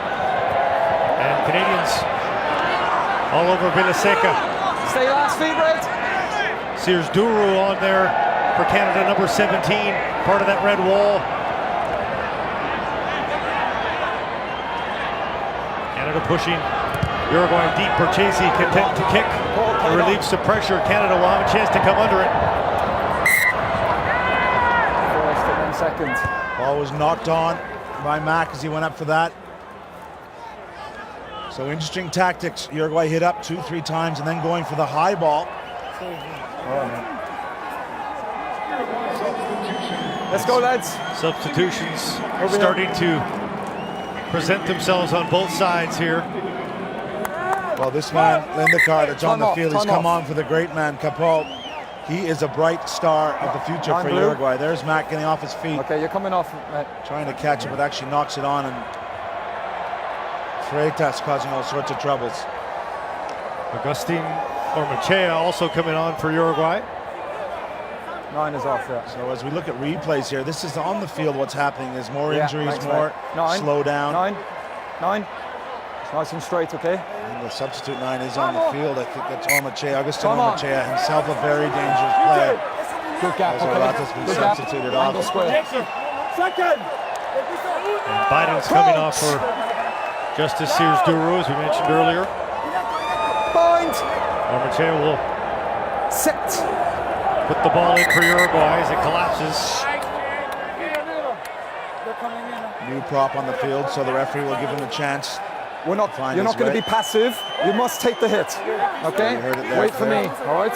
And Canadians all over Villaseca. Stay last feet, Red. Sears Duru on there for Canada, number 17, part of that red wall. Canada pushing. Uruguay deep. Berchesi content to kick. It relieves some pressure. Canada will have a chance to come under it. second. Ball was knocked on by Mack as he went up for that. So interesting tactics. Uruguay hit up 2-3 times and then going for the high ball. Let's go, lads. Substitutions starting to present themselves on both sides here. Well, this man, Lindekar, that's on the Time field, off, he's time come off. on for the great man, Capo. He is a bright star of the future Time for blue. Uruguay. There's Mack getting off his feet, Okay, you're coming off, mate. trying to catch it, but actually knocks it on, and Freitas causing all sorts of troubles. Agustin Ormachea also coming on for Uruguay. 9 is off, yeah. So as we look at replays here, this is on the field what's happening. There's more Yeah, injuries, thanks, more mate. 9. slow down. 9. It's nice and straight, okay? And the substitute 9 is on the field. I think that's Ormachea. Agustin Come on. Ormachea, himself a very dangerous player. Good gap, As okay? Arata's been Good gap. substituted Angle off. square. And Biden's coming off for Justice Sears Duru, as we mentioned earlier. Bind. Ormachea will Sit. put the ball in for Uruguay as it collapses. New prop on the field, so the referee will give him a chance. You're not Find going his to way. be passive. You must take the hit, okay? You heard it there, Wait for me, Claire. all right?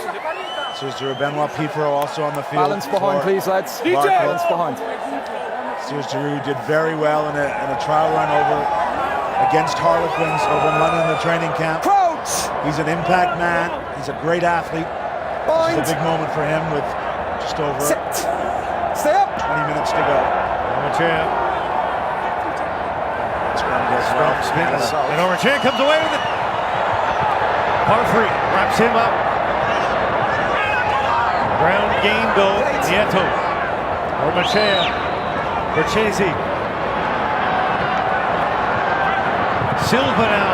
Sears Duru, Benoit Pifro also on the field. Balance behind, for please, lads. Barco. Balance behind. Sears Duru did very well in a trial run over against Harlequins over in London in the training camp. Crouch. He's an impact man. He's a great athlete. Bind. It's a big moment for him with just over Sit. Stay up. 20 minutes to go. Ormachea Scrum goes well. spins, and Ormachea comes away with it. Parfrey wraps him up. Ground game goal, Nieto. Ormachea, Berchesi. Silva now.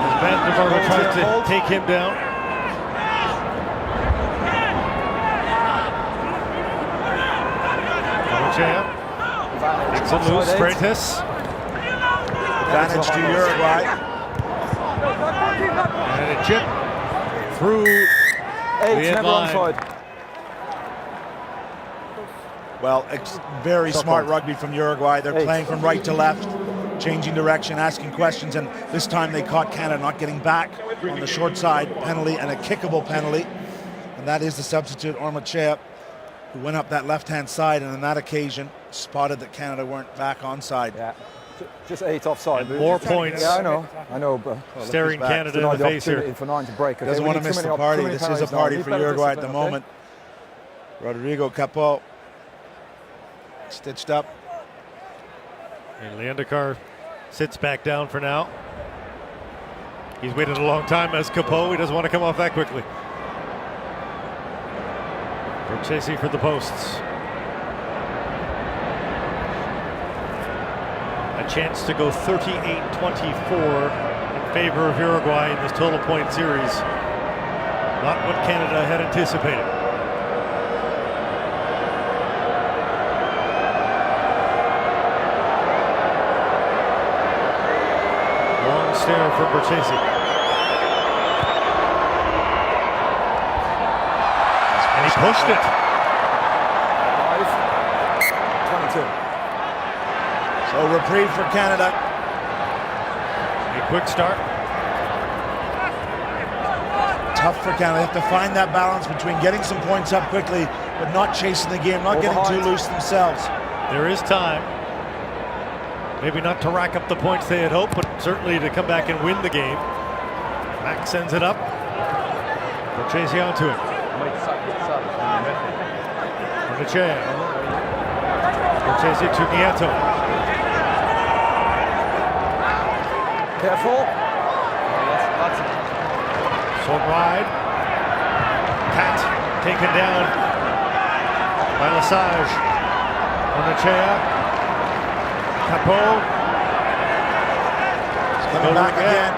As Vandermarva tries to take him down. Ormachea takes it loose, Freitas. Advantage to Uruguay. And a chip through 8, the end never line. onside. Well, it's very smart rugby from Uruguay. They're Hey. playing from right to left, changing direction, asking questions, and this time they caught Canada not getting back on the short side penalty and a kickable penalty. And that is the substitute, Ormachea, who went up that left-hand side, and on that occasion spotted that Canada weren't back onside. Yeah, just 8 offside. And more points. Yeah, I know, but Staring back. Canada denied in the the face here. opportunity for 9 to break. Okay? Doesn't We want to need miss too the many party. too This many is a penalties now. party Need for better Uruguay at the discipline, okay? moment. Rodrigo Capo stitched up. And Leandakar sits back down for now. He's waited a long time as Capo. He doesn't want to come off that quickly. Berchesi for the posts. A chance to go 38-24 in favor of Uruguay in this total point series. Not what Canada had anticipated. Long stare for Berchesi. And he pushed it. 22. So reprieve for Canada. A quick start. Tough for Canada. They have to find that balance between getting some points up quickly, but not chasing the game, not getting too loose themselves. There is time. Maybe not to rack up the points they had hoped, but certainly to come back and win the game. Mack sends it up. Berchesi onto it. Ormachea. Berchesi to Nieto. Careful. Short ride. Pat taken down by Lesage. Ormachea. Capo. Coming back again.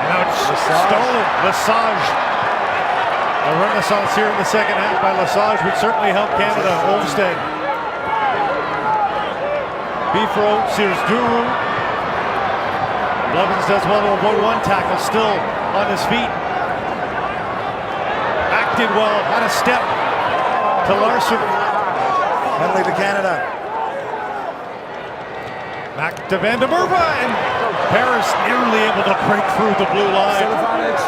Now it's stolen. Lesage. A renaissance here in the second half by Lesage would certainly help Canada. Olmsted. Bifro, Sears Duru. Blevins does well to avoid one tackle, still on his feet. Acted well, had a step. to Larson. Penalty to Canada. Back to Van der Merwe, and Paris nearly able to break through the blue line. Still advantage.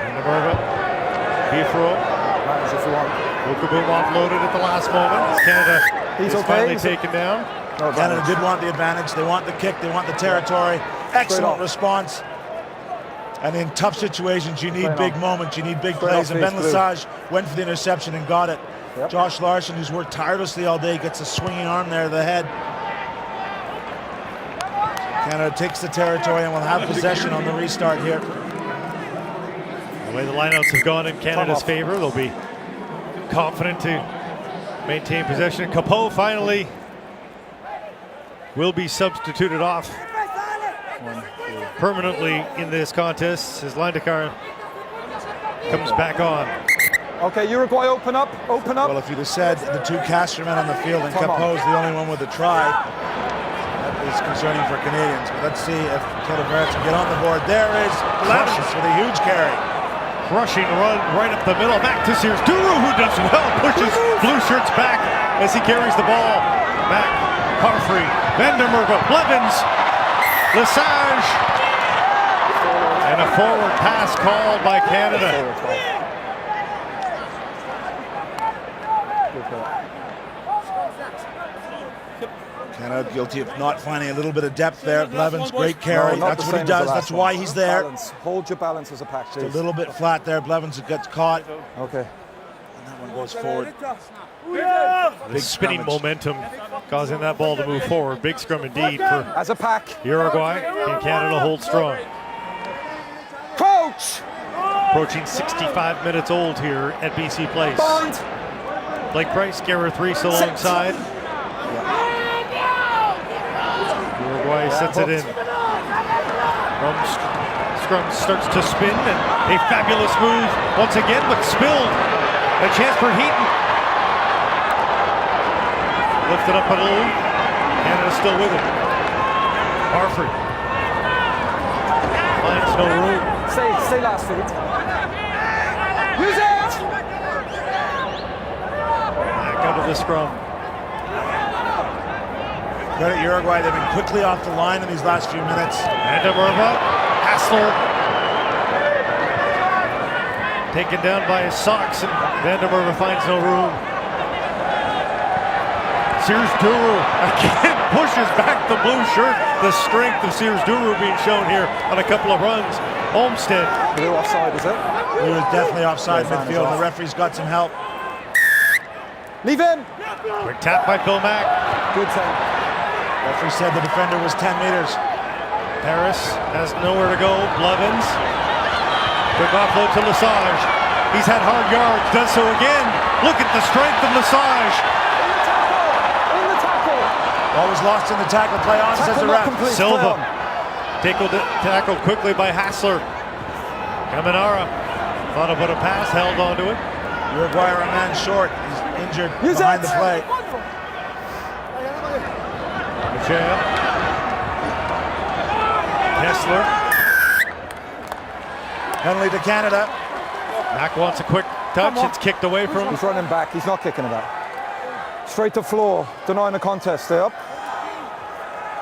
Van der Merwe, Bifro, Advantage if you want. Lukaboom offloaded at the last moment. Canada He's is okay. finally taken down. No Canada advantage. did want the advantage. They want the kick. They want the territory. Excellent off. response. And in tough situations, you need Straight big off. moments. You need big Straight plays. off And Ben face, Blue. Lesage went for the interception and got it. Yep. Josh Larson, who's worked tirelessly all day, gets a swinging arm there to the head. Canada takes the territory and will have possession on the restart here. The way the lineouts have gone in Canada's favor, they'll be confident to maintain possession. Capeau finally will be substituted off permanently in this contest as Lindekar comes back on. Okay, Uruguay, open up. Well, if you'd have said the two Castermen on the field and Come on. Capeau's the only one with a try, that is concerning for Canadians. But let's see if Qualifier can get on the board. There is Blevins with a huge carry. Crushing run right up the middle. Back to Sears Duru, who does well, pushes blue shirts back as he carries the ball. Back, Parfrey, Van der Merwe, Blevins, Lesage, and a forward pass called by Canada. Canada guilty of not finding a little bit of depth there. Blevins, great carry. No, not That's the what he same as does. the That's last why one. he's there. Balance. Hold your balance as a pack, A please. little bit flat there. Blevins gets caught. Okay. And that one goes forward. The Big spinning scrummage. momentum causing that ball to move forward. Big scrum indeed for As a pack. Uruguay. Can Canada hold strong? Coach! Approaching 65 minutes old here at BC Place. Bond! Blake Price, Gareth Reese alongside. Uruguay sets it in. Scrum starts to spin, and a fabulous move once again, but spilled. A chance for Heaton. Lifted up a little. Canada still with it. Parfrey finds no room. Stay last feet. Use it! Back out of the scrum. Credit Uruguay. They've been quickly off the line in these last few minutes. Van der Merwe, Hassler. Taken down by his socks, and Van der Merwe finds no room. Sears Duru again pushes back the blue shirt. The strength of Sears Duru being shown here on a couple of runs. Olmsted. Blue offside, is it? He was definitely offside Yeah, midfield. off. The referee's got some help. Leave him! Quick tap by Phil Mack. Good time. Referee said the defender was 10 meters. Paris has nowhere to go. Blevins. Quick offload to Lesage. He's had hard yards, does so again. Look at the strength of Lesage. In the tackle! Ball was lost in the tackle. Play on, says the Tackle not ref. complete. Silva. Play on. Tackled quickly by Hassler. Kaminara thought about a pass, held onto it. Uruguay are a man short. He's injured Use behind it. the play. Machea. Kessler. Penalty to Canada. Mack wants a quick touch. Come on. It's kicked away from him. He's running back. He's not kicking it back. Straight to floor. Denying the contest. Stay up.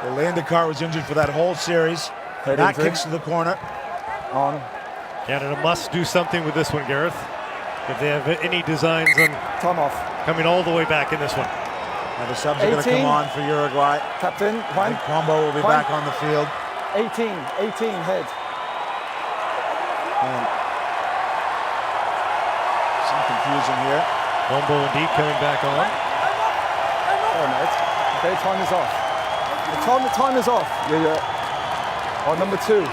Well, Lindekar was injured for that whole series. Head That injury. kicks to the corner. On. Canada must do something with this one, Gareth, if they have any designs on Time off. coming all the way back in this one. Now the subs are going to 18. come on for Uruguay. Captain. I Juan. think Pombo will be Juan. back on the field. 18 head. Some confusion here. Bombo indeed coming back on. Oh, mate. Okay, time is off. The time is off. Yeah. Oh, number two.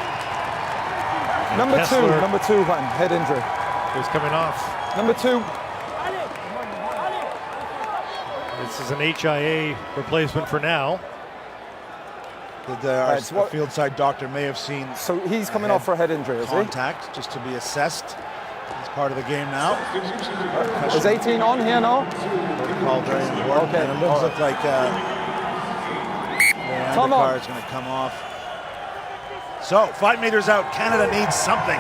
Number Kessler. two, Juan. Head injury. Who's coming off. Number two. This is an HIA replacement for now. Our It's what- field side doctor may have seen So he's coming off for a head injury, is he? contact just to be assessed. He's part of the game now. Is 18 on here now? Protocol very important. Okay, And it looks all right. like Come on. Lindekar is going to come off. So 5 meters out. Canada needs something.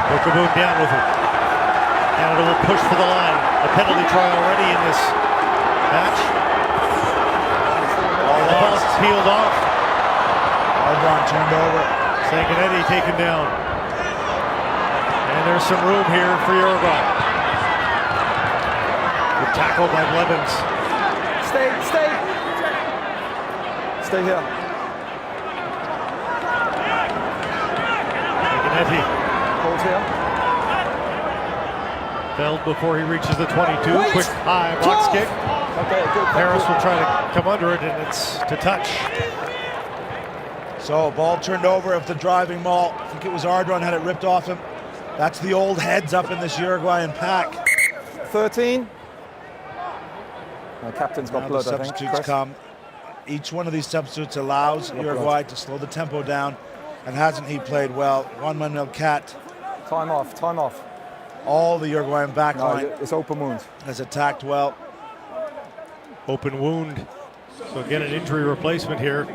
Bokaboon down with it. Canada will push for the line. A penalty try already in this match. The ball's peeled off. Aldron turned over. Sanguinetti taken down. And there's some room here for Uruguay. Good tackle by Blevins. Stay here. Sanguinetti Hold here. felled before he reaches the 22. Quick high box kick. Okay, good. Harris will try to come under it, and it's to touch. So ball turned over of the driving maul. I think it was Ardron had it ripped off him. That's the old heads up in this Uruguayan pack. 13. My captain's got Now blood, the I think. substitutes Chris. come. Each one of these substitutes allows Uruguay to slow the tempo down, and hasn't he played well? Juan Manuel Cat, Time off. all the Uruguayan No, backline it's open wounds. has attacked well. Open wound. So again, an injury replacement here.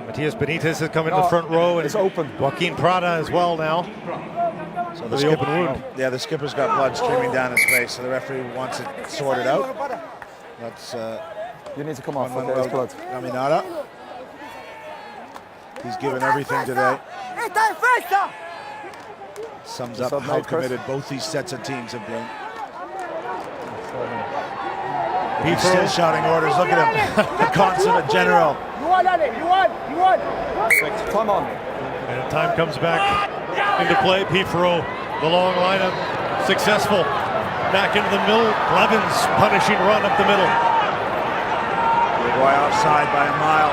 Matias Benitez has come in the front row, and It's open. Joaquin Prada as well now. So The open wound. Yeah, the skipper's got blood streaming down his face, so the referee wants it sorted out. That's You need to come off. Juan Okay, there's blood. Manuel Caminada. He's given everything today. Sums up Sub how mate, Chris. committed both these sets of teams have been. Pete He's still Froh. shouting orders. Look at him, the consummate general. Time on. And time comes back into play. Pete Froh, the long lineup, successful. Back into the middle. Blevins punishing run up the middle. Uruguay offside by a mile.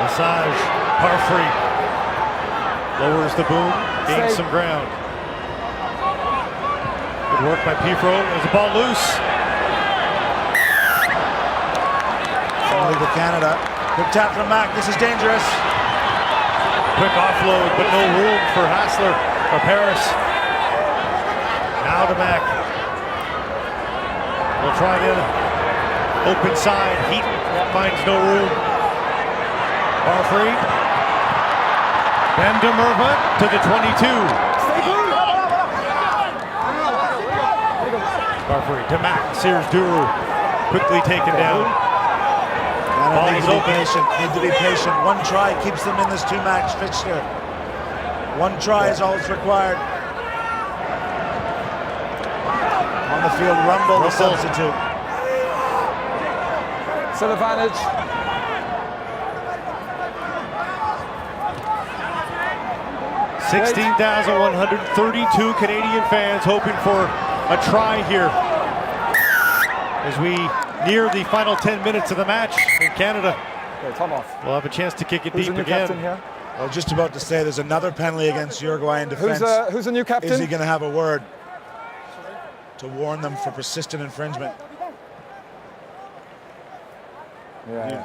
Massage, Parfrey lowers the boom, gains Stay. some ground. Good work by Pifro. There's the ball loose. Only to Canada. Good tap from Mack. This is dangerous. Quick offload, but no room for Hassler or Paris. Now to Mack. We'll try the open side. Heat finds no room. Parfrey. Van der Merwe to the 22. Parfrey to Mack. Sears Duru quickly taken down. Canada need to be open. patient. Need to be patient. One try keeps them in this two-match fixture. One try is all that's required. On the field, Rumble, the substitute. Still advantage. 16,132 Canadian fans hoping for a try here as we near the final 10 minutes of the match in Canada. Okay, time off. We'll have a chance to kick it Who's the deep new again. captain here? I was just about to say there's another penalty against Uruguay in defense. Who's the new captain? Is he going to have a word to warn them for persistent infringement? Yeah.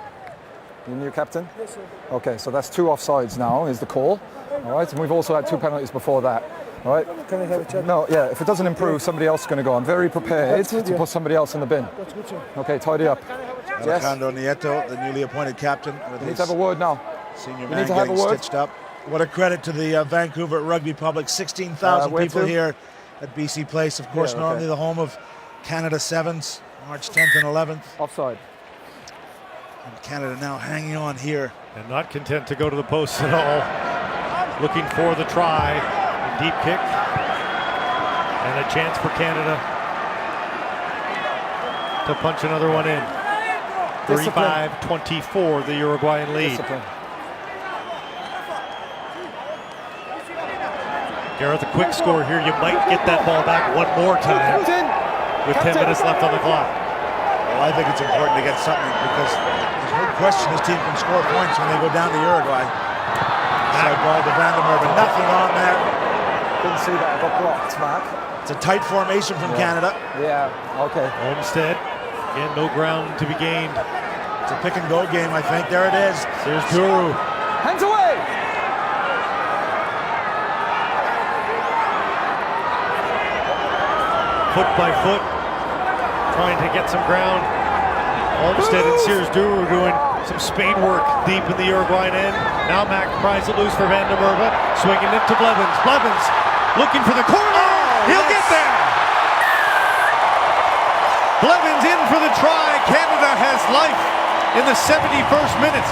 You new captain? Yes, sir. Okay, so that's 2 offsides now is the call. All right, and we've also had 2 penalties before that. All right. Can I have a check? No, yeah. If it doesn't improve, somebody else is going to go. I'm very prepared That's good, to yeah. put somebody else in the bin. That's good, sir. Okay, tidy up. Yes. Alejandro Nieto, the newly appointed captain, with We need his to have a word now. senior we man need to have getting a word. stitched up. What a credit to the Vancouver Rugby public. 16,000 where people to? here at BC Place. Of course, Yeah, okay. normally the home of Canada Sevens, March 10th and 11th. Offside. And Canada now hanging on here. And not content to go to the post at all. Looking for the try. A deep kick. And a chance for Canada to punch another one in. Discipline. 35-24, the Uruguayan lead. Discipline. Gareth, a quick score here. You might get that ball back one more time Captain! with 10 minutes left on the clock. Well, I think it's important to get something because there's no question this team can score points when they go down to Uruguay. Side ball to Van der Merwe, nothing on there. Didn't see that. Got blocked, Mark. It's a tight formation from Canada. Yeah, okay. Olmsted, again, no ground to be gained. It's a pick and go game, I think. There it is. There's Duru. Hands away! Foot by foot, trying to get some ground. Olmsted and Sears Duru doing some spade work deep in the Uruguayan end. Now Mack pries it loose for Van der Merwe, swinging it to Blevins. Blevins looking for the corner. He'll get there. Blevins in for the try. Canada has life in the 71st minute.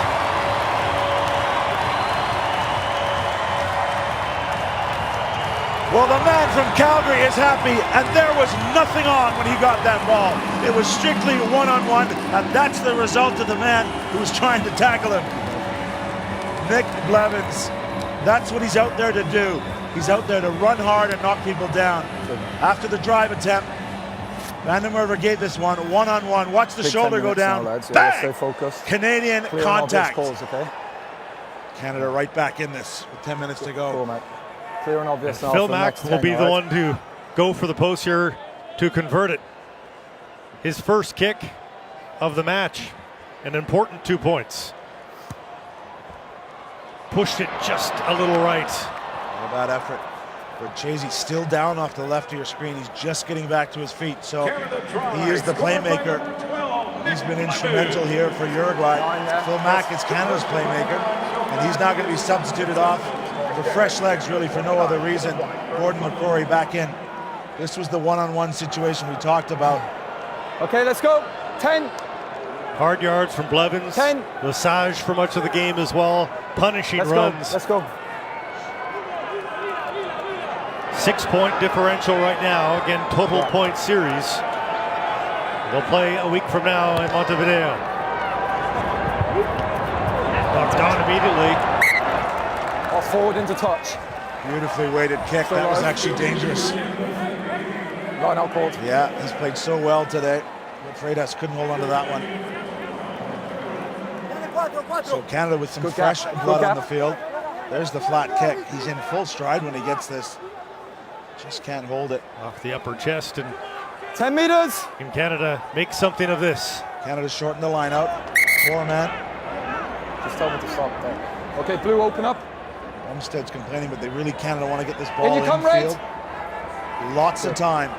Well, the man from Calgary is happy, and there was nothing on when he got that ball. It was strictly one-on-one, and that's the result of the man who was trying to tackle him. Nick Blevins, that's what he's out there to do. He's out there to run hard and knock people down. After the drive attempt, Van der Merwe gave this one-on-one. Watch the shoulder go down. Now, lads. Bang! Yeah, stay focused. Canadian Clear contact. calls, okay? Canada right back in this with 10 minutes to go. Cool, mate. Clear and obvious now. Phil for the Mack next will 10, be the right? one to go for the post here to convert it. His first kick of the match. An important 2 points. Pushed it just a little right. Not a bad effort. Chasey still down off the left of your screen. He's just getting back to his feet. So he is the playmaker. He's been instrumental here for Uruguay. Phil Mack is Canada's playmaker. And he's now going to be substituted off for fresh legs, really, for no other reason. Gordon McCrory back in. This was the one-on-one situation we talked about. Okay, let's go. 10. Hard yards from Blevins. 10. Lesage for much of the game as well. Punishing Let's runs. go. Let's go. 6-point differential right now. Again, total point series. They'll play a week from now in Montevideo. Knocked down immediately. Off forward into touch. Beautifully weighted kick. That was actually dangerous. Line out called. Yeah, he's played so well today. But Freitas couldn't hold on to that one. So Canada with some Good fresh gap. blood Good on gap. the field. There's the flat kick. He's in full stride when he gets this. Just can't hold it. Off the upper chest, and 10 meters. can Canada make something of this? Canada shortened the line out. 4-man. Just tell me to stop there. Okay, blue, open up. Olmstead's complaining, but they really Canada want to get this ball In you come, Red. field. Lots of time.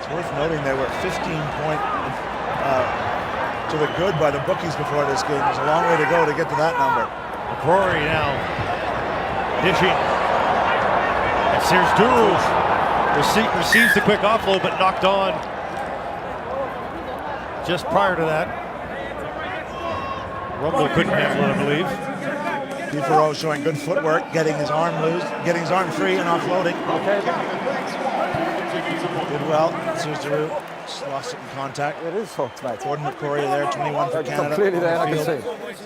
It's worth noting they were 15-point to the good by the bookies before this game. There's a long way to go to get to that number. McCrory now dishing. And Serge Duru receives the quick offload, but knocked on just prior to that. Rumble couldn't handle it, I believe. DeFaro showing good footwork, getting his arm loose, getting his arm free and offloading. Okay. Did well. Serge Duru just lost it in contact. It is hooked, mate. Gordon McCrory there, 21 for Canada. Completely there, on I the can field. see.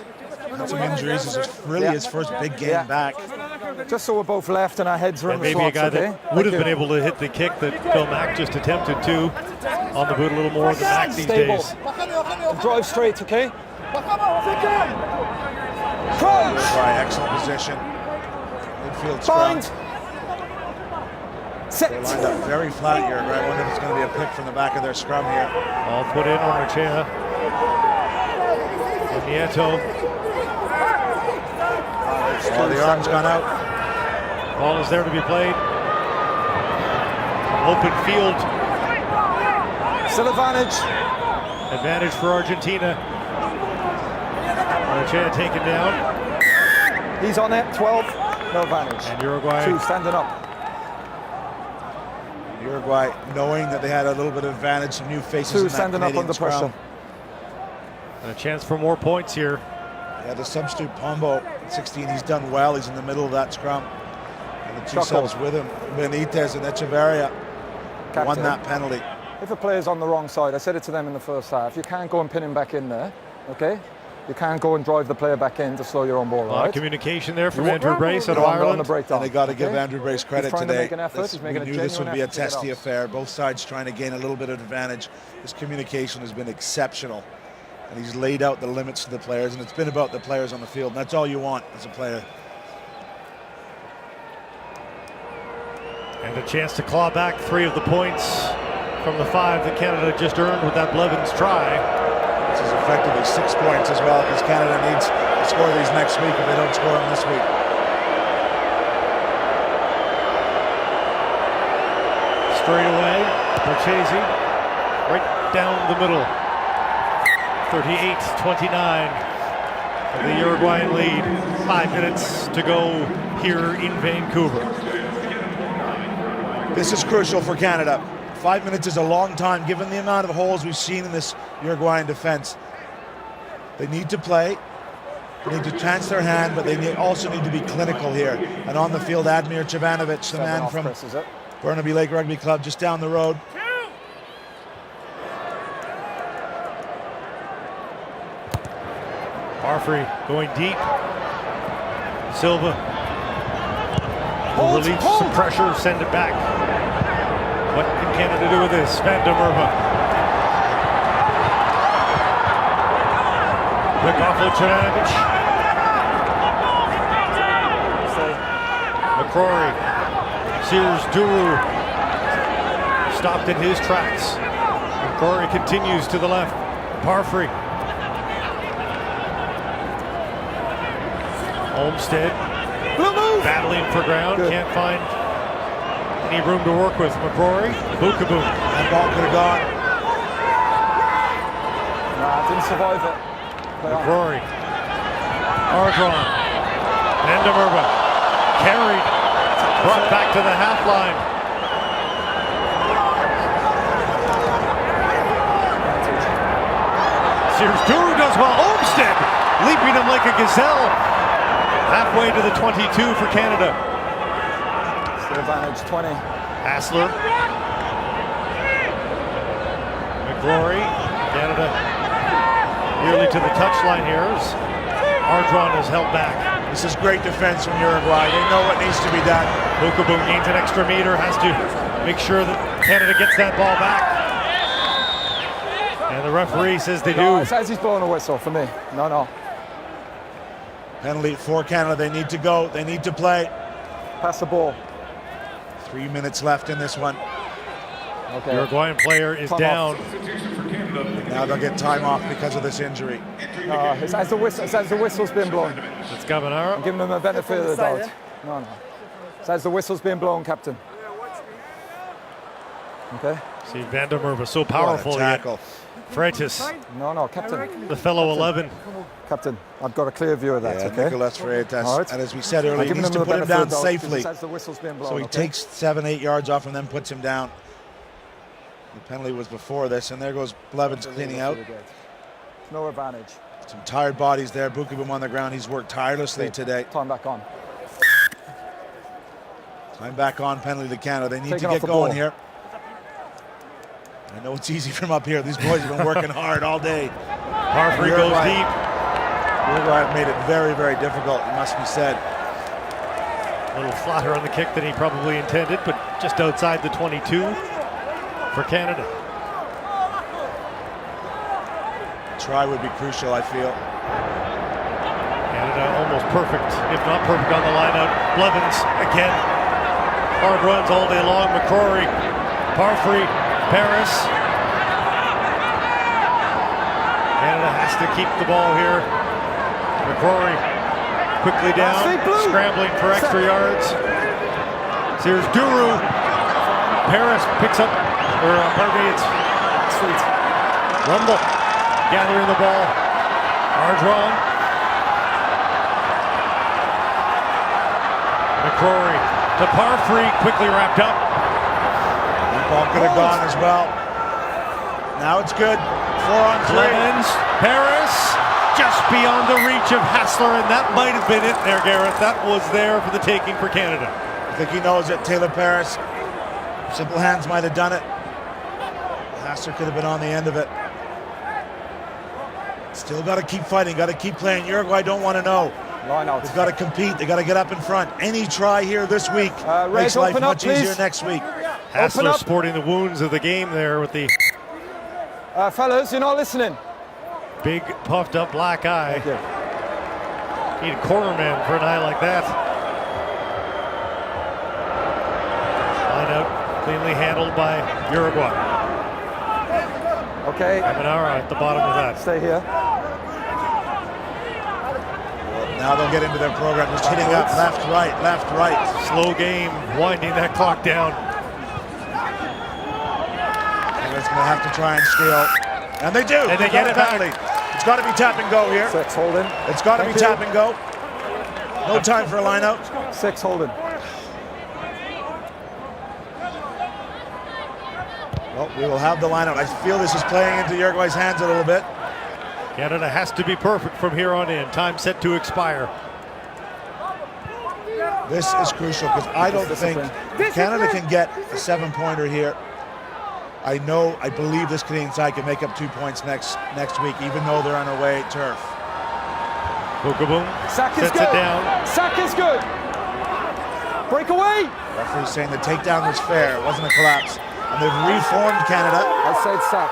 Had some injuries. This is really his first big game back. Just so we're both left and our heads are in And the maybe a slots, guy okay? that would have been able to hit the kick that Phil Mack just attempted to on the boot a little more than Mack these Stable. days. Drive straight, okay? Crouch! Right, excellent position. Midfield scrum. Bind! They're Set! lined up very flat here. I wonder if it's going to be a pick from the back of their scrum here. All put in on Archea. And Nieto. Oh, the arm's gone out. Ball is there to be played. Open field. Still advantage. Advantage for Argentina. Archea taken down. He's on it, 12. No advantage. And Uruguay 2 standing up. Uruguay knowing that they had a little bit of advantage, some new faces 2 in that standing up Canadian under scrum. pressure. and a chance for more points here. Yeah, the substitute Pombo at 16, he's done well. He's in the middle of that scrum. And the two Shot subs call. with him, Benitez and Echeverria, won Captain. that penalty. If a player's on the wrong side, I said it to them in the first half, you can't go and pin him back in there, okay? You can't go and drive the player back in to slow your own ball, A lot of right? communication there from You- Andrew Brace out of on the Ireland. breakdown. And they got to okay? give Andrew Brace credit trying to today. make an effort. He's making we a knew this would genuine be a effort to get testy out. affair. Both sides trying to gain a little bit of advantage. His communication has been exceptional. And he's laid out the limits to the players, and it's been about the players on the field. And that's all you want as a player. And a chance to claw back 3 of the points from the 5 that Canada just earned with that Blevins try. This is effectively 6 points as well, because Canada needs to score these next week if they don't score them this week. Straight away, Borchese, right down the middle. 38-29 of the Uruguayan lead. 5 minutes to go here in Vancouver. This is crucial for Canada. 5 minutes is a long time given the amount of holes we've seen in this Uruguayan defense. They need to play. They need to chance their hand, but they also need to be clinical here. And on the field, Admir Civanovic, the man from Burnaby Lake Rugby Club, just down the road. Parfrey going deep. Silva will relieve some pressure, send it back. What can Canada do with this? Van der Merwe. Quick offload, Civanovic. McCrory. Sears Duru stopped in his tracks. McCrory continues to the left. Parfrey. Olmsted battling for ground. Good. Can't find any room to work with. McCrory. Bookaboo. That ball could have gone. Nah, didn't survive it. McCrory. Ardron. Van der Merwe. Carried. Brought back to the half line. Sears Duru does well. Olmsted leaping him like a gazelle. Halfway to the 22 for Canada. Still advantage 20. Hassler. McCrory. Canada nearly to the touchline here. Ardron is held back. This is great defense from Uruguay. They know what needs to be done. Bookaboo gains an extra meter, has to make sure that Canada gets that ball back. And the referee says they do. It says he's blowing a whistle for me. No. Penalty for Canada. They need to go. They need to play. Pass the ball. 3 minutes left in this one. Okay. The Uruguayan player is down. Now they'll get time off because of this injury. It's as the whistle's been blown. It's Gavanaro. I'm giving them a benefit of the doubt. No. It's as the whistle's been blown, Captain. Okay. See, Van der Merwe so powerful. What a tackle. Freitas. No, Captain. The fellow 11. Captain, I've got a clear view of that, okay? Nicolas Freitas. Right. And as we said earlier, he needs to put him down safely. The whistle's been blown, So he takes 7-8 yards off and then puts him down. The penalty was before this, and there goes Blevins cleaning out. No advantage. Some tired bodies there. Bookaboo on the ground. He's worked tirelessly today. Time back on. Time back on. Penalty to Canada. They need to get going here. I know it's easy from up here. These boys have been working hard all day. Parfrey goes deep. Uruguay have made it very, very difficult, it must be said. A little flatter on the kick than he probably intended, but just outside the 22 for Canada. Try would be crucial, I feel. Canada almost perfect, if not perfect on the line out. Blevins again. Hard runs all day long. McCrory, Parfrey, Paris. Canada has to keep the ball here. McCrory quickly down, scrambling for extra yards. Sears Duru. Paris picks up, it's Sweet. Rumble gathering the ball. Ardron. McCrory to Parfrey, quickly wrapped up. That ball could have gone as well. Now it's good. 4-on-3. Blevins, Paris, just beyond the reach of Hassler, and that might have been it there, Gareth. That was there for the taking for Canada. I think he knows it. Taylor Paris. Simple hands might have done it. Hassler could have been on the end of it. Still got to keep fighting, got to keep playing. Uruguay don't want to know. Line out. They've got to compete. They've got to get up in front. Any try here this week makes life much easier next week. Hassler sporting the wounds of the game there with the... fellas, you're not listening. Big puffed up black eye. Thank you. Need a corner man for an eye like that. Line out, cleanly handled by Uruguay. Okay. Gavanaro at the bottom of that. Stay here. Now they'll get into their program, just hitting up left, right. Slow game, winding that clock down. Canada's going to have to try and steal. And they do. And they get it back. It's got to be tap and go here. 6 holding. It's got to be tap and go. No time for a line out. 6 holding. We will have the lineup. I feel this is playing into Uruguay's hands a little bit. Canada has to be perfect from here on in. Time set to expire. This is crucial because I don't think Canada can get a 7-pointer here. I believe this Canadian side can make up 2 points next week, even though they're on away turf. Boom. Sack is Sets good. it down. Sack is good. Breakaway. Referee saying the takedown was fair. It wasn't a collapse. And they've reformed Canada. I said sack.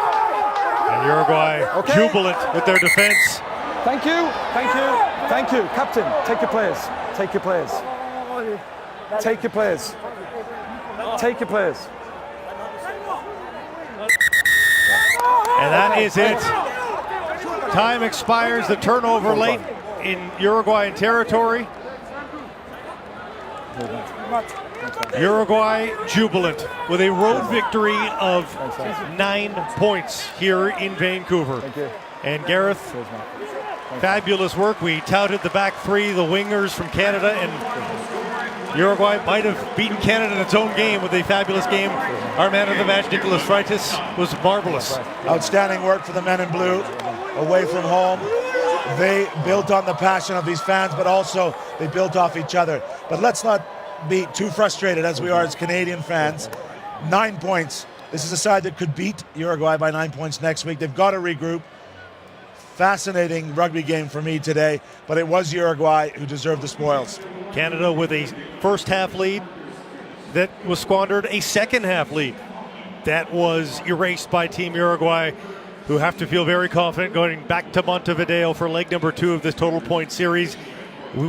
And Uruguay jubilant with their defense. Thank you. Thank you. Thank you. Captain, take your players. Take your players. Take your players. Take your players. And that is it. Time expires. The turnover late in Uruguayan territory. Uruguay jubilant with a road victory of 9 points here in Vancouver. And Gareth, fabulous work. We touted the back three, the wingers from Canada, and Uruguay might have beaten Canada in its own game with a fabulous game. Our man of the match, Nicholas Freitas, was marvelous. Outstanding work for the men in blue away from home. They built on the passion of these fans, but also they built off each other. But let's not be too frustrated as we are as Canadian fans. 9 points. This is a side that could beat Uruguay by 9 points next week. They've got to regroup. Fascinating rugby game for me today, but it was Uruguay who deserved the spoils. Canada with a first half lead that was squandered, a second half lead that was erased by Team Uruguay, who have to feel very confident going back to Montevideo for leg number 2 of this total point series.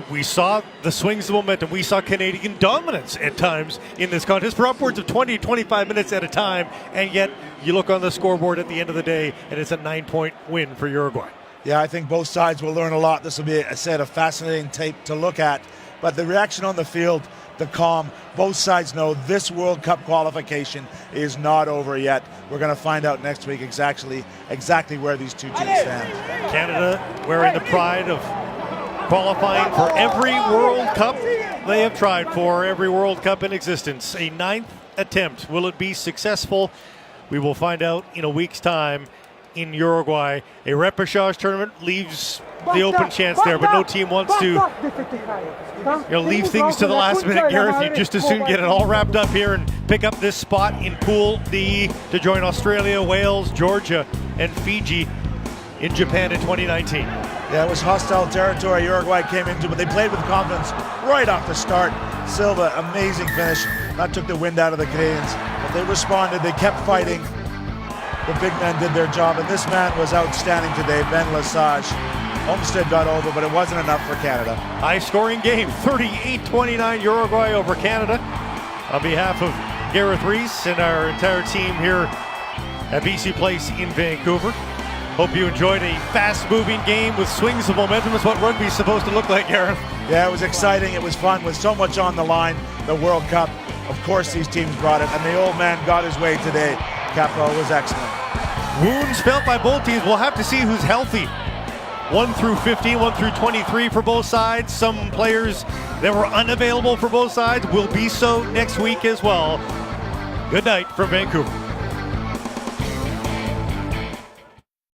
We saw the swings of momentum. We saw Canadian dominance at times in this contest for upwards of 20, 25 minutes at a time. And yet you look on the scoreboard at the end of the day and it's a 9-point win for Uruguay. Yeah, I think both sides will learn a lot. This will be a set of fascinating tape to look at. But the reaction on the field, the calm, both sides know this World Cup qualification is not over yet. We're going to find out next week exactly where these two teams stand. Canada wearing the pride of qualifying for every World Cup they have tried for, every World Cup in existence. A 9th attempt. Will it be successful? We will find out in a week's time in Uruguay. A repechage tournament leaves the open chance there, but no team wants to leave things to the last minute. Gareth, you just as soon get it all wrapped up here and pick up this spot in Pool D to join Australia, Wales, Georgia, and Fiji in Japan in 2019. Yeah, it was hostile territory Uruguay came into, but they played with confidence right off the start. Silva, amazing finish. That took the wind out of the Canadians. But they responded, they kept fighting. The big men did their job, and this man was outstanding today, Ben Lesage. Homestead got over, but it wasn't enough for Canada. High-scoring game, 38-29 Uruguay over Canada. On behalf of Gareth Reese and our entire team here at BC Place in Vancouver, hope you enjoyed a fast-moving game with swings of momentum. Is what rugby is supposed to look like, Gareth. Yeah, it was exciting. It was fun with so much on the line. The World Cup, of course, these teams brought it, and the old man got his way today. Capo was excellent. Wounds felt by both teams. We'll have to see who's healthy. 1 through 15, 1 through 23 for both sides. Some players that were unavailable for both sides will be so next week as well. Good night from Vancouver.